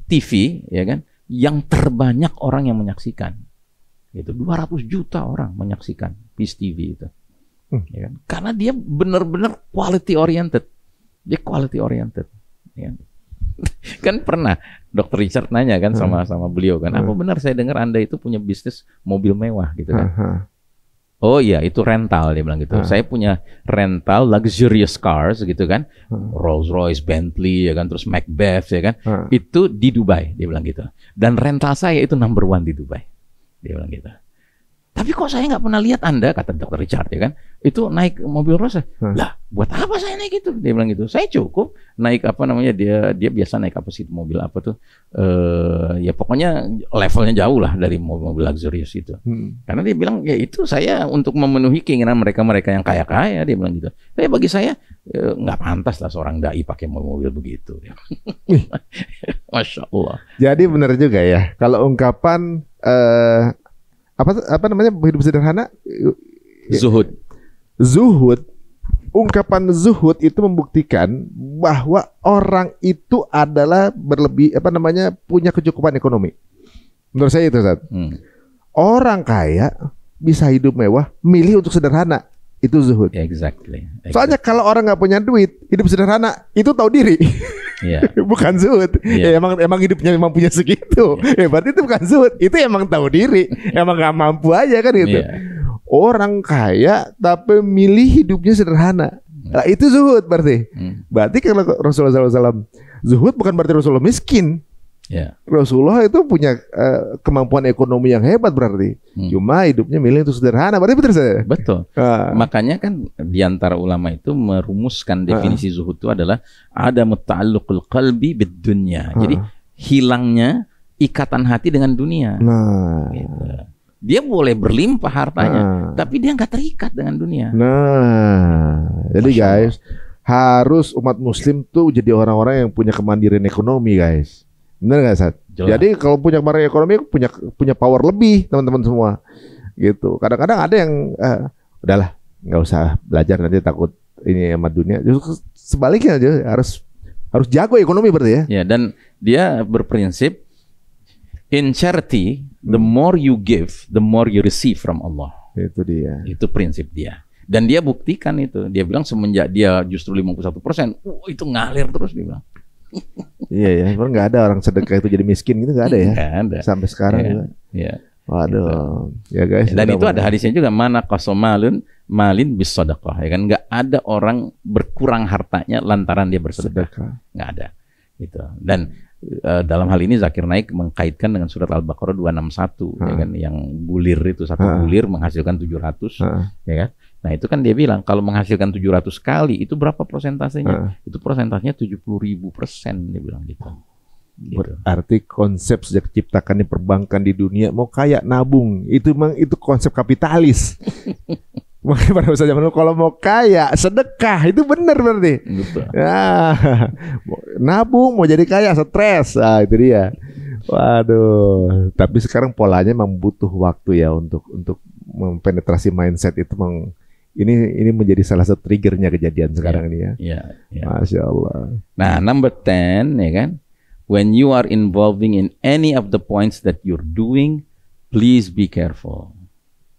[SPEAKER 1] TV, ya kan, yang terbanyak orang yang menyaksikan. Itu 200 juta orang menyaksikan Peace TV itu. Ya kan? Karena dia benar-benar quality oriented. Dia quality oriented. Ya. Kan pernah Dr. Richard nanya kan sama beliau kan, apa benar saya dengar Anda itu punya bisnis mobil mewah gitu kan? Oh iya, itu rental, dia bilang gitu. Saya punya rental luxurious cars gitu kan, Rolls Royce, Bentley, ya kan, terus Macbeth, ya kan. Itu di Dubai, dia bilang gitu. Dan rental saya itu number 1 di Dubai, dia bilang gitu. Tapi kok saya nggak pernah lihat Anda, kata Dr. Richard, ya kan, itu naik mobil Rolls. Lah, buat apa saya naik itu? Dia bilang gitu. Saya cukup naik apa namanya, dia biasa naik apa sih, mobil apa tuh? Ya pokoknya levelnya jauh lah dari mobil luxurious itu. Karena dia bilang ya itu saya untuk memenuhi keinginan mereka yang kaya-kaya, dia bilang gitu. Tapi bagi saya nggak pantas lah seorang dai pakai mobil begitu. Masya Allah.
[SPEAKER 2] Jadi benar juga ya, kalau ungkapan apa namanya, hidup sederhana, zuhud, ungkapan zuhud itu membuktikan bahwa orang itu adalah punya kecukupan ekonomi. Menurut saya itu, Ustaz. Orang kaya bisa hidup mewah, milih untuk sederhana, itu zuhud.
[SPEAKER 1] Exactly.
[SPEAKER 2] Soalnya kalau orang nggak punya duit, hidup sederhana, itu tahu diri. Bukan zuhud. Ya, emang hidupnya memang punya segitu. Berarti itu bukan zuhud. Itu emang tahu diri. Emang nggak mampu aja kan gitu. Orang kaya tapi milih hidupnya sederhana. Nah, itu zuhud berarti. Berarti kalau Rasulullah SAW zuhud bukan berarti Rasulullah miskin. Rasulullah itu punya kemampuan ekonomi yang hebat berarti. Cuma hidupnya milih untuk sederhana. Berarti betul saya.
[SPEAKER 1] Betul. Makanya kan diantara ulama itu merumuskan definisi zuhud itu adalah ada muta'alluqul qalbi bid-dunya. Jadi hilangnya ikatan hati dengan dunia. Gitu. Dia boleh berlimpah hartanya, tapi dia nggak terikat dengan dunia.
[SPEAKER 2] Jadi guys, harus umat Muslim tuh jadi orang-orang yang punya kemandirian ekonomi, guys. Benar nggak, Sat? Jadi kalau punya kemandirian ekonomi, punya power lebih, teman-teman semua. Gitu. Kadang-kadang ada yang udahlah, nggak usah belajar, nanti takut ini sama dunia. Justru sebaliknya aja, harus jago ekonomi berarti ya.
[SPEAKER 1] Dan dia berprinsip in charity, the more you give, the more you receive from Allah.
[SPEAKER 2] Itu dia.
[SPEAKER 1] Itu prinsip dia. Dan dia buktikan itu. Dia bilang semenjak dia justru 51%, itu ngalir terus, dia bilang.
[SPEAKER 2] Iya ya, sebenarnya nggak ada orang sedekah itu jadi miskin gitu, nggak ada ya?
[SPEAKER 1] Nggak ada.
[SPEAKER 2] Sampai sekarang juga. Waduh, ya guys.
[SPEAKER 1] Dan itu ada hadisnya juga, mana qasomalun malin bis sadaqah, ya kan? Nggak ada orang berkurang hartanya lantaran dia bersedekah. Nggak ada. Gitu. Dan dalam hal ini Zakir Naik mengkaitkan dengan surat Al-Baqarah 261, ya kan, yang bulir itu, satu bulir menghasilkan 700, ya kan? Nah, itu kan dia bilang kalau menghasilkan 700 kali itu berapa persentasenya? Itu persentasenya 70.000%, dia bilang gitu.
[SPEAKER 2] Berarti konsep sejak ciptakannya perbankan di dunia, mau kaya nabung, itu memang itu konsep kapitalis. Makanya pada masa zaman dulu kalau mau kaya sedekah, itu benar berarti.
[SPEAKER 1] Betul.
[SPEAKER 2] Ya, nabung mau jadi kaya stres, itu dia. Waduh, tapi sekarang polanya memang butuh waktu ya untuk mempenetrasi mindset itu. Ini menjadi salah satu triggernya kejadian sekarang ini ya. Masya Allah.
[SPEAKER 1] Nah, number 10 ya kan, when you are involving in any of the points that you're doing, please be careful.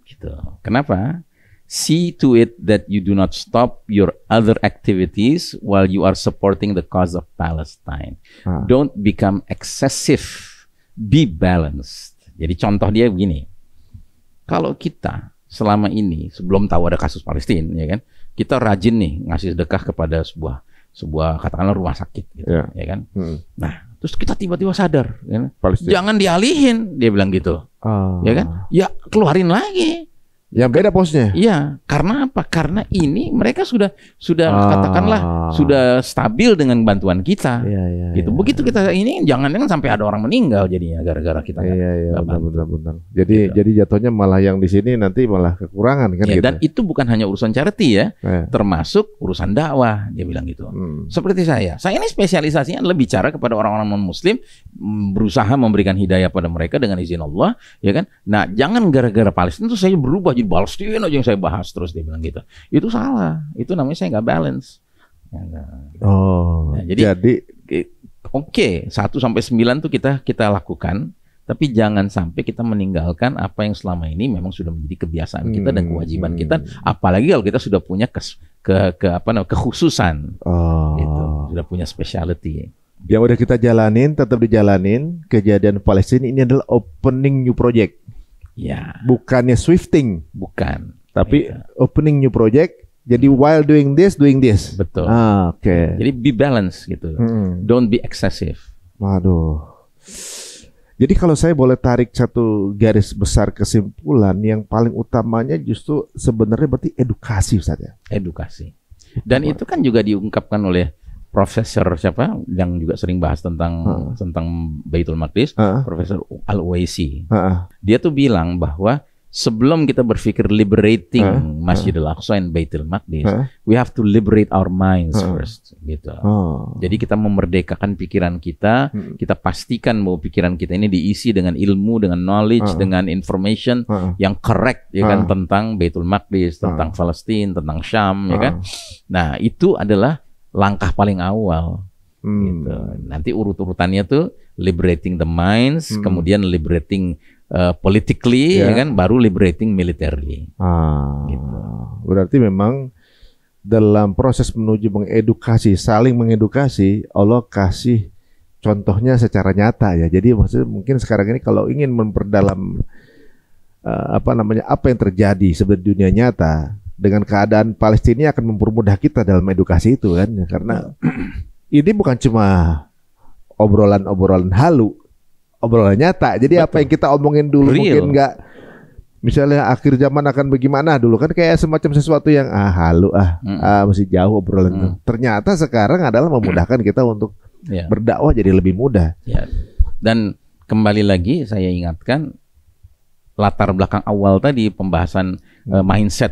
[SPEAKER 1] Gitu. Kenapa? See to it that you do not stop your other activities while you are supporting the cause of Palestine. Don't become excessive. Be balanced. Jadi contoh dia begini. Kalau kita selama ini sebelum tahu ada kasus Palestina, ya kan, kita rajin nih ngasih sedekah kepada sebuah katakanlah rumah sakit, gitu, ya kan. Nah, terus kita tiba-tiba sadar, ya kan? Jangan dialihin, dia bilang gitu, ya kan? Ya keluarin lagi.
[SPEAKER 2] Yang beda posnya.
[SPEAKER 1] Iya, karena apa? Karena ini mereka sudah katakanlah sudah stabil dengan bantuan kita. Gitu. Begitu kita ini jangan sampai ada orang meninggal jadinya gara-gara kita.
[SPEAKER 2] Iya, benar. Jadi jatuhnya malah yang di sini nanti malah kekurangan kan gitu.
[SPEAKER 1] Dan itu bukan hanya urusan charity ya, termasuk urusan dakwah, dia bilang gitu. Seperti saya ini spesialisasinya adalah bicara kepada orang-orang non-muslim, berusaha memberikan hidayah pada mereka dengan izin Allah, ya kan? Nah, jangan gara-gara Palestina itu saya berubah jadi Palestina aja yang saya bahas terus, dia bilang gitu. Itu salah. Itu namanya saya nggak balance.
[SPEAKER 2] Nah, jadi
[SPEAKER 1] oke, 1 sampai 9 tuh kita lakukan, tapi jangan sampai kita meninggalkan apa yang selama ini memang sudah menjadi kebiasaan kita dan kewajiban kita, apalagi kalau kita sudah punya kekhususan. Gitu. Sudah punya specialty.
[SPEAKER 2] Yang udah kita jalanin tetap dijalanin. Kejadian Palestina ini adalah opening new project.
[SPEAKER 1] Ya.
[SPEAKER 2] Bukannya swifting.
[SPEAKER 1] Bukan.
[SPEAKER 2] Tapi opening new project. Jadi while doing this.
[SPEAKER 1] Betul.
[SPEAKER 2] Oke.
[SPEAKER 1] Jadi be balance gitu. Don't be excessive.
[SPEAKER 2] Waduh. Jadi kalau saya boleh tarik satu garis besar kesimpulan, yang paling utamanya justru sebenarnya berarti edukasi, Ustaz ya.
[SPEAKER 1] Edukasi. Dan itu kan juga diungkapkan oleh Profesor siapa yang juga sering bahas tentang Baitul Maqdis, Profesor Al-Uwaisi. Dia tuh bilang bahwa sebelum kita berpikir liberating Masjidil Aqsa dan Baitul Maqdis, we have to liberate our minds first, gitu. Jadi kita memerdekakan pikiran kita, kita pastikan bahwa pikiran kita ini diisi dengan ilmu, dengan knowledge, dengan information yang correct, ya kan, tentang Baitul Maqdis, tentang Palestina, tentang Syam, ya kan. Nah, itu adalah langkah paling awal. Gitu. Nanti urut-urutannya tuh liberating the minds, kemudian liberating politically, ya kan, baru liberating militarily. Gitu.
[SPEAKER 2] Berarti memang dalam proses menuju mengedukasi, saling mengedukasi, Allah kasih contohnya secara nyata ya. Jadi maksudnya mungkin sekarang ini kalau ingin memperdalam apa yang terjadi sebenarnya dunia nyata, dengan keadaan Palestina akan mempermudah kita dalam edukasi itu kan, karena ini bukan cuma obrolan halu, obrolan nyata. Jadi apa yang kita omongin dulu mungkin nggak, misalnya akhir zaman akan bagaimana dulu kan kayak semacam sesuatu yang halu masih jauh obrolan. Ternyata sekarang adalah memudahkan kita untuk berdakwah jadi lebih mudah.
[SPEAKER 1] Dan kembali lagi saya ingatkan latar belakang awal tadi pembahasan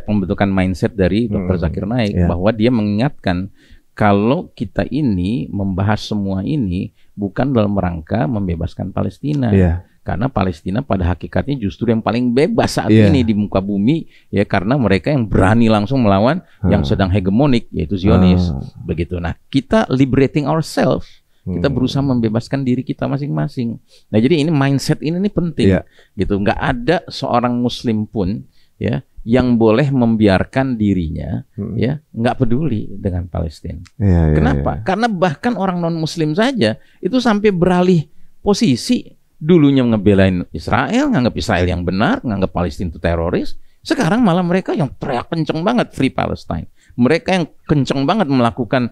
[SPEAKER 1] pembentukan mindset dari Dr. Zakir Naik, bahwa dia mengingatkan kalau kita ini membahas semua ini bukan dalam rangka membebaskan Palestina, karena Palestina pada hakikatnya justru yang paling bebas saat ini di muka bumi, ya, karena mereka yang berani langsung melawan yang sedang hegemonik, yaitu Zionis, begitu. Nah, kita liberating ourselves. Kita berusaha membebaskan diri kita masing-masing. Nah, jadi ini mindset ini penting, gitu. Nggak ada seorang Muslim pun, ya, yang boleh membiarkan dirinya, ya, nggak peduli dengan Palestina. Kenapa? Karena bahkan orang non-Muslim saja itu sampai beralih posisi. Dulunya ngebelain Israel, nganggap Israel yang benar, nganggap Palestina itu teroris. Sekarang malah mereka yang teriak kenceng banget Free Palestine. Mereka yang kenceng banget melakukan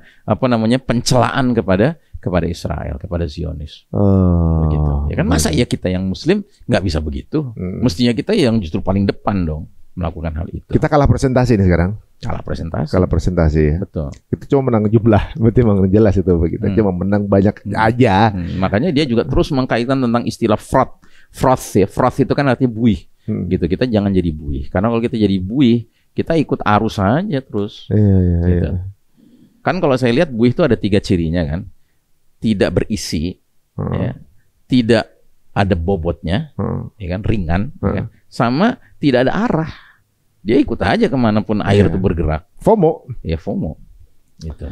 [SPEAKER 1] pencelaan kepada Israel, kepada Zionis. Begitu. Ya kan, masa ya kita yang Muslim nggak bisa begitu? Mestinya kita yang justru paling depan dong melakukan hal itu.
[SPEAKER 2] Kita kalah presentasi nih sekarang.
[SPEAKER 1] Kalah presentasi ya.
[SPEAKER 2] Betul. Kita cuma menang jumlah, berarti memang jelas itu kita cuma menang banyak aja.
[SPEAKER 1] Makanya dia juga terus mengkaitkan tentang istilah fraud. Fraud itu kan artinya buih. Gitu. Kita jangan jadi buih. Karena kalau kita jadi buih, kita ikut arus aja terus. Gitu. Kan kalau saya lihat buih itu ada 3 cirinya kan. Tidak berisi, ya, tidak ada bobotnya, ya kan, ringan, ya kan, sama tidak ada arah. Dia ikut aja kemanapun air itu bergerak.
[SPEAKER 2] FOMO.
[SPEAKER 1] Ya, FOMO. Gitu.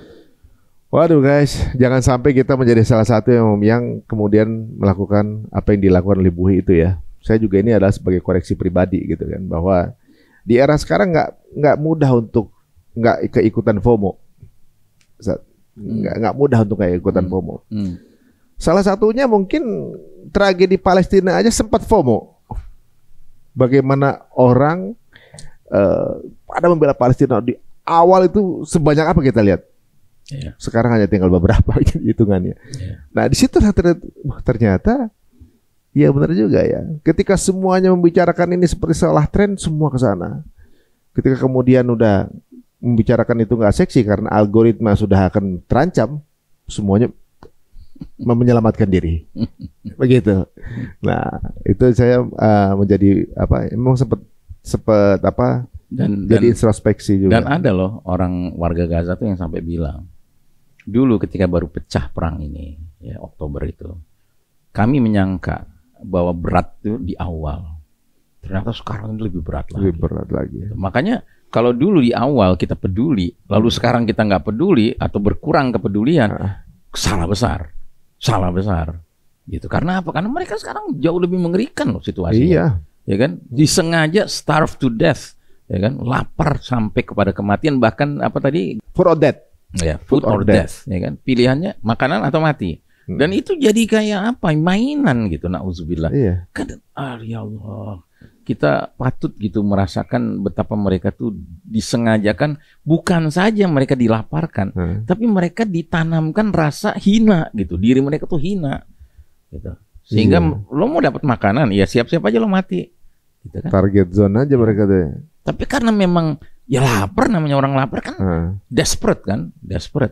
[SPEAKER 2] Waduh guys, jangan sampai kita menjadi salah satu yang kemudian melakukan apa yang dilakukan oleh buih itu ya. Saya juga ini adalah sebagai koreksi pribadi gitu kan, bahwa di era sekarang nggak mudah untuk nggak keikutan FOMO. Nggak mudah untuk kayak ikutan FOMO. Salah satunya mungkin tragedi Palestina aja sempat FOMO. Bagaimana orang pada membela Palestina di awal itu sebanyak apa kita lihat. Sekarang hanya tinggal beberapa hitungannya. Nah di situ ternyata Iya benar juga ya. Ketika semuanya membicarakan ini seperti seolah tren, semua ke sana. Ketika kemudian udah membicarakan itu nggak seksi karena algoritma sudah akan terancam, semuanya menyelamatkan diri. Begitu. Nah, itu saya menjadi apa? Emang sempat apa? Jadi introspeksi juga.
[SPEAKER 1] Dan ada loh orang warga Gaza tuh yang sampai bilang, dulu ketika baru pecah perang ini, ya Oktober itu, kami menyangka bahwa berat itu di awal. Ternyata sekarang ini lebih berat lagi.
[SPEAKER 2] Lebih berat lagi.
[SPEAKER 1] Makanya kalau dulu di awal kita peduli, lalu sekarang kita nggak peduli atau berkurang kepedulian, salah besar. Salah besar. Gitu. Karena apa? Karena mereka sekarang jauh lebih mengerikan loh situasinya.
[SPEAKER 2] Iya.
[SPEAKER 1] Ya kan? Disengaja starve to death. Ya kan, lapar sampai kepada kematian, bahkan apa tadi,
[SPEAKER 2] food or death,
[SPEAKER 1] ya food or death, ya kan, pilihannya makanan atau mati. Dan itu jadi kayak apa, mainan gitu, nauzubillah.
[SPEAKER 2] Iya.
[SPEAKER 1] Kan ya Allah, kita patut gitu merasakan betapa mereka tuh disengajakan, bukan saja mereka dilaparkan, tapi mereka ditanamkan rasa hina gitu, diri mereka tuh hina gitu. Sehingga lo mau dapat makanan, ya siap-siap aja lo mati gitu kan.
[SPEAKER 2] Target zone aja mereka tuh.
[SPEAKER 1] Tapi karena memang ya lapar, namanya orang lapar kan, desperate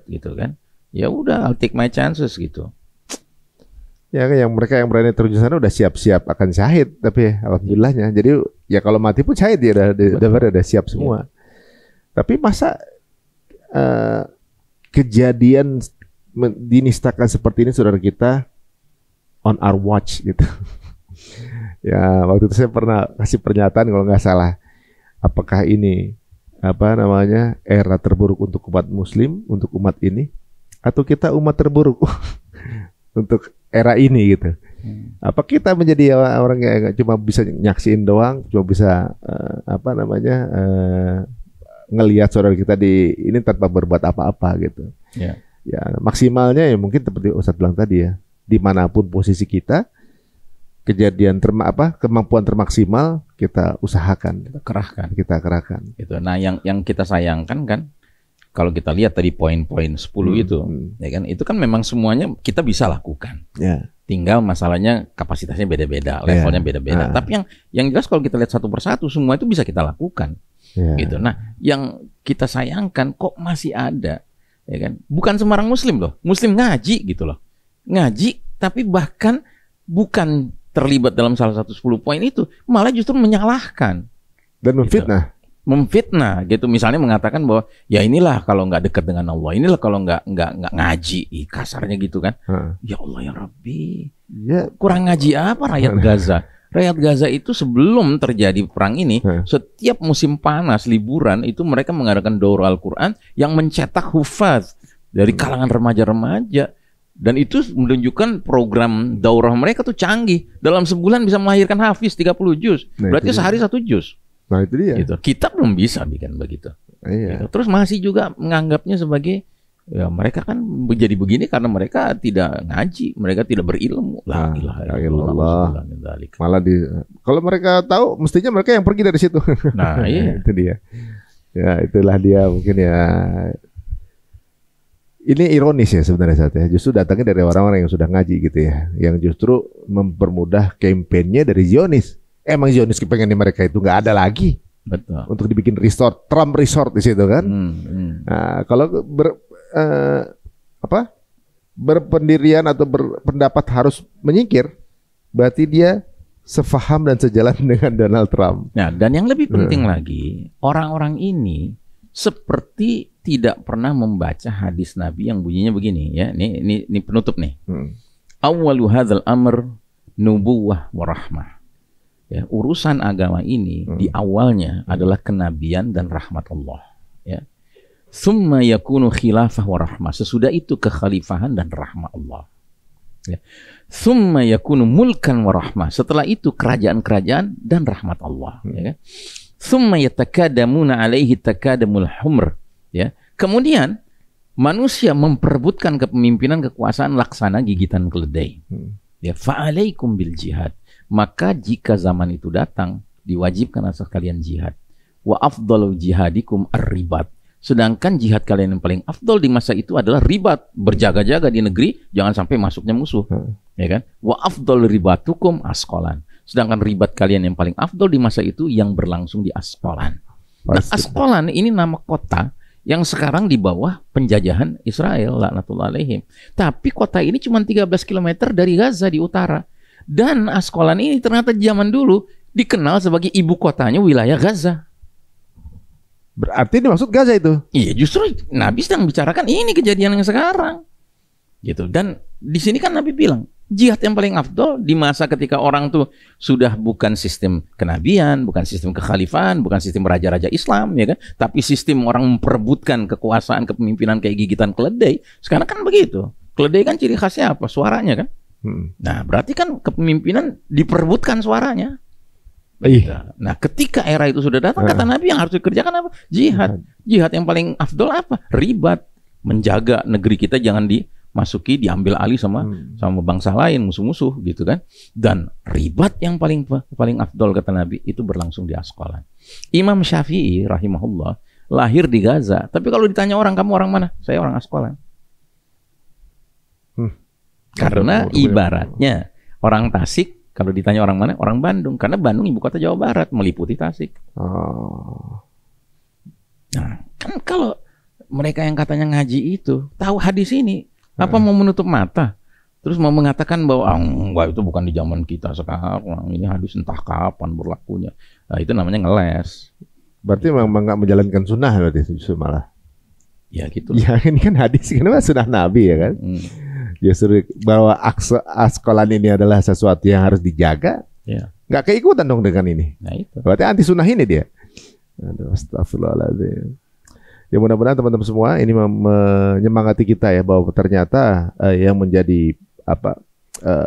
[SPEAKER 1] gitu kan. Ya udah, I'll take my chances gitu.
[SPEAKER 2] Ya yang mereka yang berani terjun sana udah siap-siap akan syahid, tapi alhamdulillahnya. Jadi ya kalau mati pun syahid ya udah siap semua. Tapi masa kejadian dinistakan seperti ini saudara kita on our watch gitu. Ya waktu itu saya pernah kasih pernyataan kalau nggak salah. Apakah ini apa namanya era terburuk untuk umat muslim, untuk umat ini, atau kita umat terburuk untuk era ini gitu? Apa kita menjadi orang yang cuma bisa nyaksiin doang, cuma bisa apa namanya ngelihat saudara kita di ini tanpa berbuat apa-apa gitu? Ya maksimalnya ya mungkin seperti Ustadz bilang tadi ya, dimanapun posisi kita, kejadian kemampuan termaksimal kita usahakan, kita kerahkan.
[SPEAKER 1] Gitu. Nah, yang kita sayangkan kan, kalau kita lihat tadi poin-poin 10 itu, ya kan, itu kan memang semuanya kita bisa lakukan. Tinggal masalahnya kapasitasnya beda-beda, levelnya beda-beda. Tapi yang jelas kalau kita lihat satu persatu, semua itu bisa kita lakukan. Gitu. Nah, yang kita sayangkan kok masih ada, ya kan? Bukan sembarang muslim loh, muslim ngaji gitu loh, ngaji, tapi bahkan bukan terlibat dalam salah satu 10 poin itu, malah justru menyalahkan
[SPEAKER 2] dan memfitnah.
[SPEAKER 1] Gitu. Memfitnah gitu, misalnya mengatakan bahwa ya inilah kalau nggak dekat dengan Allah, inilah kalau nggak ngaji, kasarnya gitu kan. Ya Allah ya Rabbi, kurang ngaji apa rakyat Gaza? Rakyat Gaza itu sebelum terjadi perang ini, setiap musim panas, liburan itu mereka mengadakan daurah Al-Quran yang mencetak hufaz dari kalangan remaja-remaja. Dan itu menunjukkan program daurah mereka tuh canggih. Dalam sebulan bisa melahirkan hafiz 30 juz. Berarti sehari 1 juz.
[SPEAKER 2] Nah itu dia.
[SPEAKER 1] Gitu. Kita belum bisa bikin begitu.
[SPEAKER 2] Iya.
[SPEAKER 1] Gitu. Terus masih juga menganggapnya sebagai ya mereka kan menjadi begini karena mereka tidak ngaji, mereka tidak berilmu. La ilaha illallah.
[SPEAKER 2] Malah kalau mereka tahu mestinya mereka yang pergi dari situ.
[SPEAKER 1] Nah, iya.
[SPEAKER 2] Itu dia. Ya itulah dia mungkin ya. Ini ironis ya sebenarnya saat ya. Justru datangnya dari orang-orang yang sudah ngaji gitu ya, yang justru mempermudah kampanye dari Zionis. Emang Zionis kepengen di mereka itu nggak ada lagi.
[SPEAKER 1] Betul.
[SPEAKER 2] Untuk dibikin resort, Trump resort di situ kan. Nah, kalau berpendirian atau berpendapat harus menyingkir, berarti dia sefaham dan sejalan dengan Donald Trump.
[SPEAKER 1] Nah, dan yang lebih penting lagi, orang-orang ini seperti tidak pernah membaca hadis Nabi yang bunyinya begini ya. Ini penutup nih. Awwalu hadzal amr nubuwah wa rahmah. Ya, urusan agama ini di awalnya adalah kenabian dan rahmat Allah, ya. Tsumma yakunu khilafah wa rahmah. Sesudah itu kekhalifahan dan rahmat Allah. Ya. Tsumma yakunu mulkan wa rahmah. Setelah itu kerajaan-kerajaan dan rahmat Allah, ya kan? Tsumma yatakadamuna alaihi takadamul humr. Ya, kemudian manusia memperebutkan kepemimpinan kekuasaan laksana gigitan keledai. Ya, fa'alaikum bil jihad. Maka jika zaman itu datang, diwajibkan atas kalian jihad. Wa afdalu jihadikum ar-ribat. Sedangkan jihad kalian yang paling afdol di masa itu adalah ribat, berjaga-jaga di negeri, jangan sampai masuknya musuh. Ya kan? Wa afdol ribatukum asqalan. Sedangkan ribat kalian yang paling afdol di masa itu yang berlangsung di Asqalan. Nah, Asqalan ini nama kota yang sekarang di bawah penjajahan Israel, laknatullah alaihim. Tapi kota ini cuma 13 km dari Gaza di utara. Dan Asqalan ini ternyata zaman dulu dikenal sebagai ibu kotanya wilayah Gaza.
[SPEAKER 2] Berarti ini maksud Gaza itu?
[SPEAKER 1] Iya, justru Nabi sedang bicarakan ini kejadian yang sekarang. Gitu. Dan di sini kan Nabi bilang, jihad yang paling afdol di masa ketika orang tuh sudah bukan sistem kenabian, bukan sistem kekhalifahan, bukan sistem raja-raja Islam, ya kan? Tapi sistem orang memperebutkan kekuasaan, kepemimpinan kayak gigitan keledai. Sekarang kan begitu. Keledai kan ciri khasnya apa? Suaranya kan? Nah, berarti kan kepemimpinan diperebutkan suaranya. Nah, ketika era itu sudah datang, kata Nabi yang harus dikerjakan apa? Jihad. Jihad yang paling afdol apa? Ribat. Menjaga negeri kita jangan dimasuki, diambil alih sama bangsa lain, musuh-musuh gitu kan. Dan ribat yang paling afdol kata Nabi itu berlangsung di Asqalan. Imam Syafi'i rahimahullah lahir di Gaza, tapi kalau ditanya orang, kamu orang mana? Saya orang Asqalan. Karena ibaratnya orang Tasik, kalau ditanya orang mana? Orang Bandung. Karena Bandung ibu kota Jawa Barat, meliputi Tasik. Nah, kan kalau mereka yang katanya ngaji itu tahu hadis ini, apa mau menutup mata? Terus mau mengatakan bahwa enggak, itu bukan di zaman kita sekarang, ini hadis entah kapan berlakunya. Nah, itu namanya ngeles.
[SPEAKER 2] Berarti memang nggak menjalankan sunnah berarti justru malah.
[SPEAKER 1] Ya gitu.
[SPEAKER 2] Ya ini kan hadis, kenapa sunnah Nabi ya kan? Justru bahwa Asqalan ini adalah sesuatu yang harus dijaga. Nggak keikutan dong dengan ini.
[SPEAKER 1] Nah, itu.
[SPEAKER 2] Berarti anti sunnah ini dia. Aduh, astagfirullahaladzim. Ya mudah-mudahan teman-teman semua ini menyemangati kita ya, bahwa ternyata yang menjadi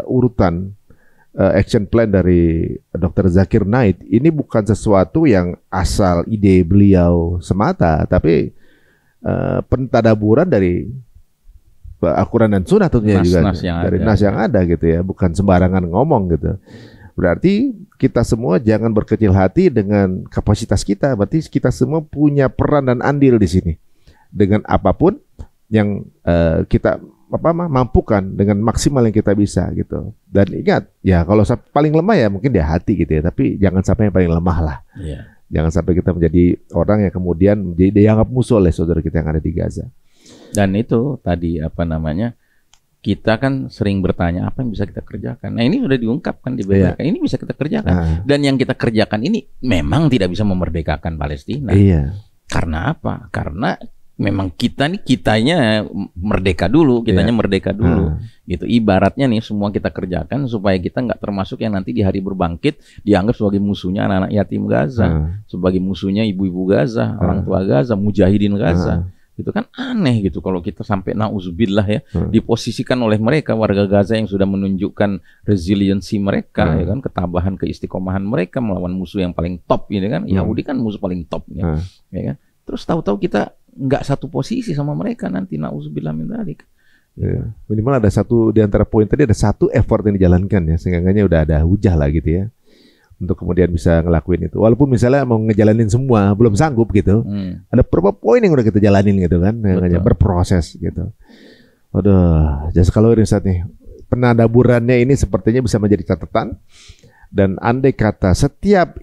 [SPEAKER 2] urutan action plan dari Dr. Zakir Naik ini bukan sesuatu yang asal ide beliau semata, tapi pentadaburan dari Al-Quran dan Sunnah tentunya juga dari nas yang ada gitu ya, bukan sembarangan ngomong gitu. Berarti kita semua jangan berkecil hati dengan kapasitas kita. Berarti kita semua punya peran dan andil di sini dengan apapun yang kita mampukan dengan maksimal yang kita bisa gitu. Dan ingat ya, kalau paling lemah ya mungkin di hati gitu ya, tapi jangan sampai yang paling lemah lah. Jangan sampai kita menjadi orang yang kemudian dianggap musuh oleh saudara kita yang ada di Gaza. Dan itu tadi kita kan sering bertanya apa yang bisa kita kerjakan. Nah, ini sudah diungkapkan di BMK. Ini bisa kita kerjakan. Dan yang kita kerjakan ini memang tidak bisa memerdekakan Palestina. Karena apa? Karena memang kitanya merdeka dulu, merdeka dulu. Gitu. Ibaratnya nih semua kita kerjakan supaya kita nggak termasuk yang nanti di hari berbangkit dianggap sebagai musuhnya anak-anak yatim Gaza, sebagai musuhnya ibu-ibu Gaza, orang tua Gaza, mujahidin Gaza. Itu kan aneh gitu kalau kita sampai nauzubillah ya diposisikan oleh mereka warga Gaza yang sudah menunjukkan resiliensi mereka ya kan, ketabahan, keistiqomahan mereka melawan musuh yang paling top ini kan. Yahudi kan musuh paling top ya kan. Terus tahu-tahu kita nggak satu posisi sama mereka nanti, nauzubillah min dzalik. Minimal ada satu di antara poin tadi, ada satu effort yang dijalankan ya, sehingga udah ada hujah lah gitu ya untuk kemudian bisa ngelakuin itu. Walaupun misalnya mau ngejalanin semua belum sanggup gitu, ada beberapa poin yang udah kita jalanin gitu kan, berproses gitu. Waduh, just kalau Ustaz nih, penadaburannya ini sepertinya bisa menjadi catatan. Dan andai kata setiap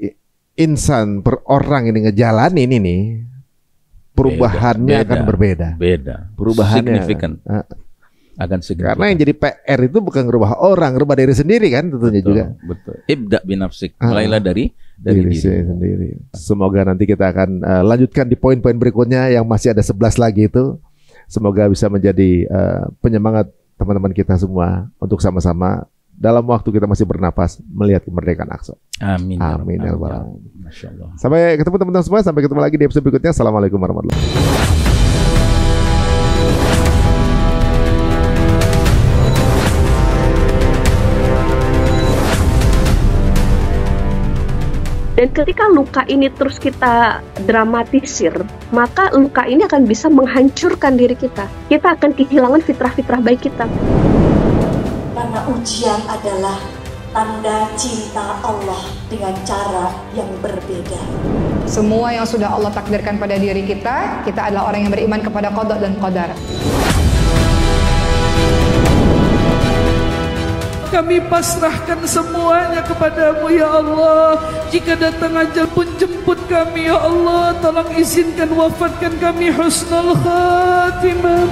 [SPEAKER 2] insan per orang ini ngejalanin ini, perubahannya akan berbeda. Perubahannya signifikan. Akan signifikan. Karena yang jadi PR itu bukan ngerubah orang, ngerubah diri sendiri kan tentunya juga.
[SPEAKER 1] Betul. Ibda binafsik. Mulailah dari diri
[SPEAKER 2] sendiri. Semoga nanti kita akan lanjutkan di poin-poin berikutnya yang masih ada 11 lagi itu. Semoga bisa menjadi penyemangat teman-teman kita semua untuk sama-sama dalam waktu kita masih bernapas melihat kemerdekaan Aqsa. Amin. Amin ya rabbal alamin. Masyaallah. Sampai ketemu teman-teman semua, sampai ketemu lagi di episode berikutnya. Assalamualaikum warahmatullahi wabarakatuh.
[SPEAKER 3] Dan ketika luka ini terus kita dramatisir, maka luka ini akan bisa menghancurkan diri kita. Kita akan kehilangan fitrah-fitrah baik kita.
[SPEAKER 4] Karena ujian adalah tanda cinta Allah dengan cara yang berbeda.
[SPEAKER 5] Semua yang sudah Allah takdirkan pada diri kita, kita adalah orang yang beriman kepada qada dan qadar.
[SPEAKER 6] Kami pasrahkan semuanya kepadamu ya Allah. Jika datang ajal pun jemput kami ya Allah. Tolong izinkan wafatkan kami husnul khatimah.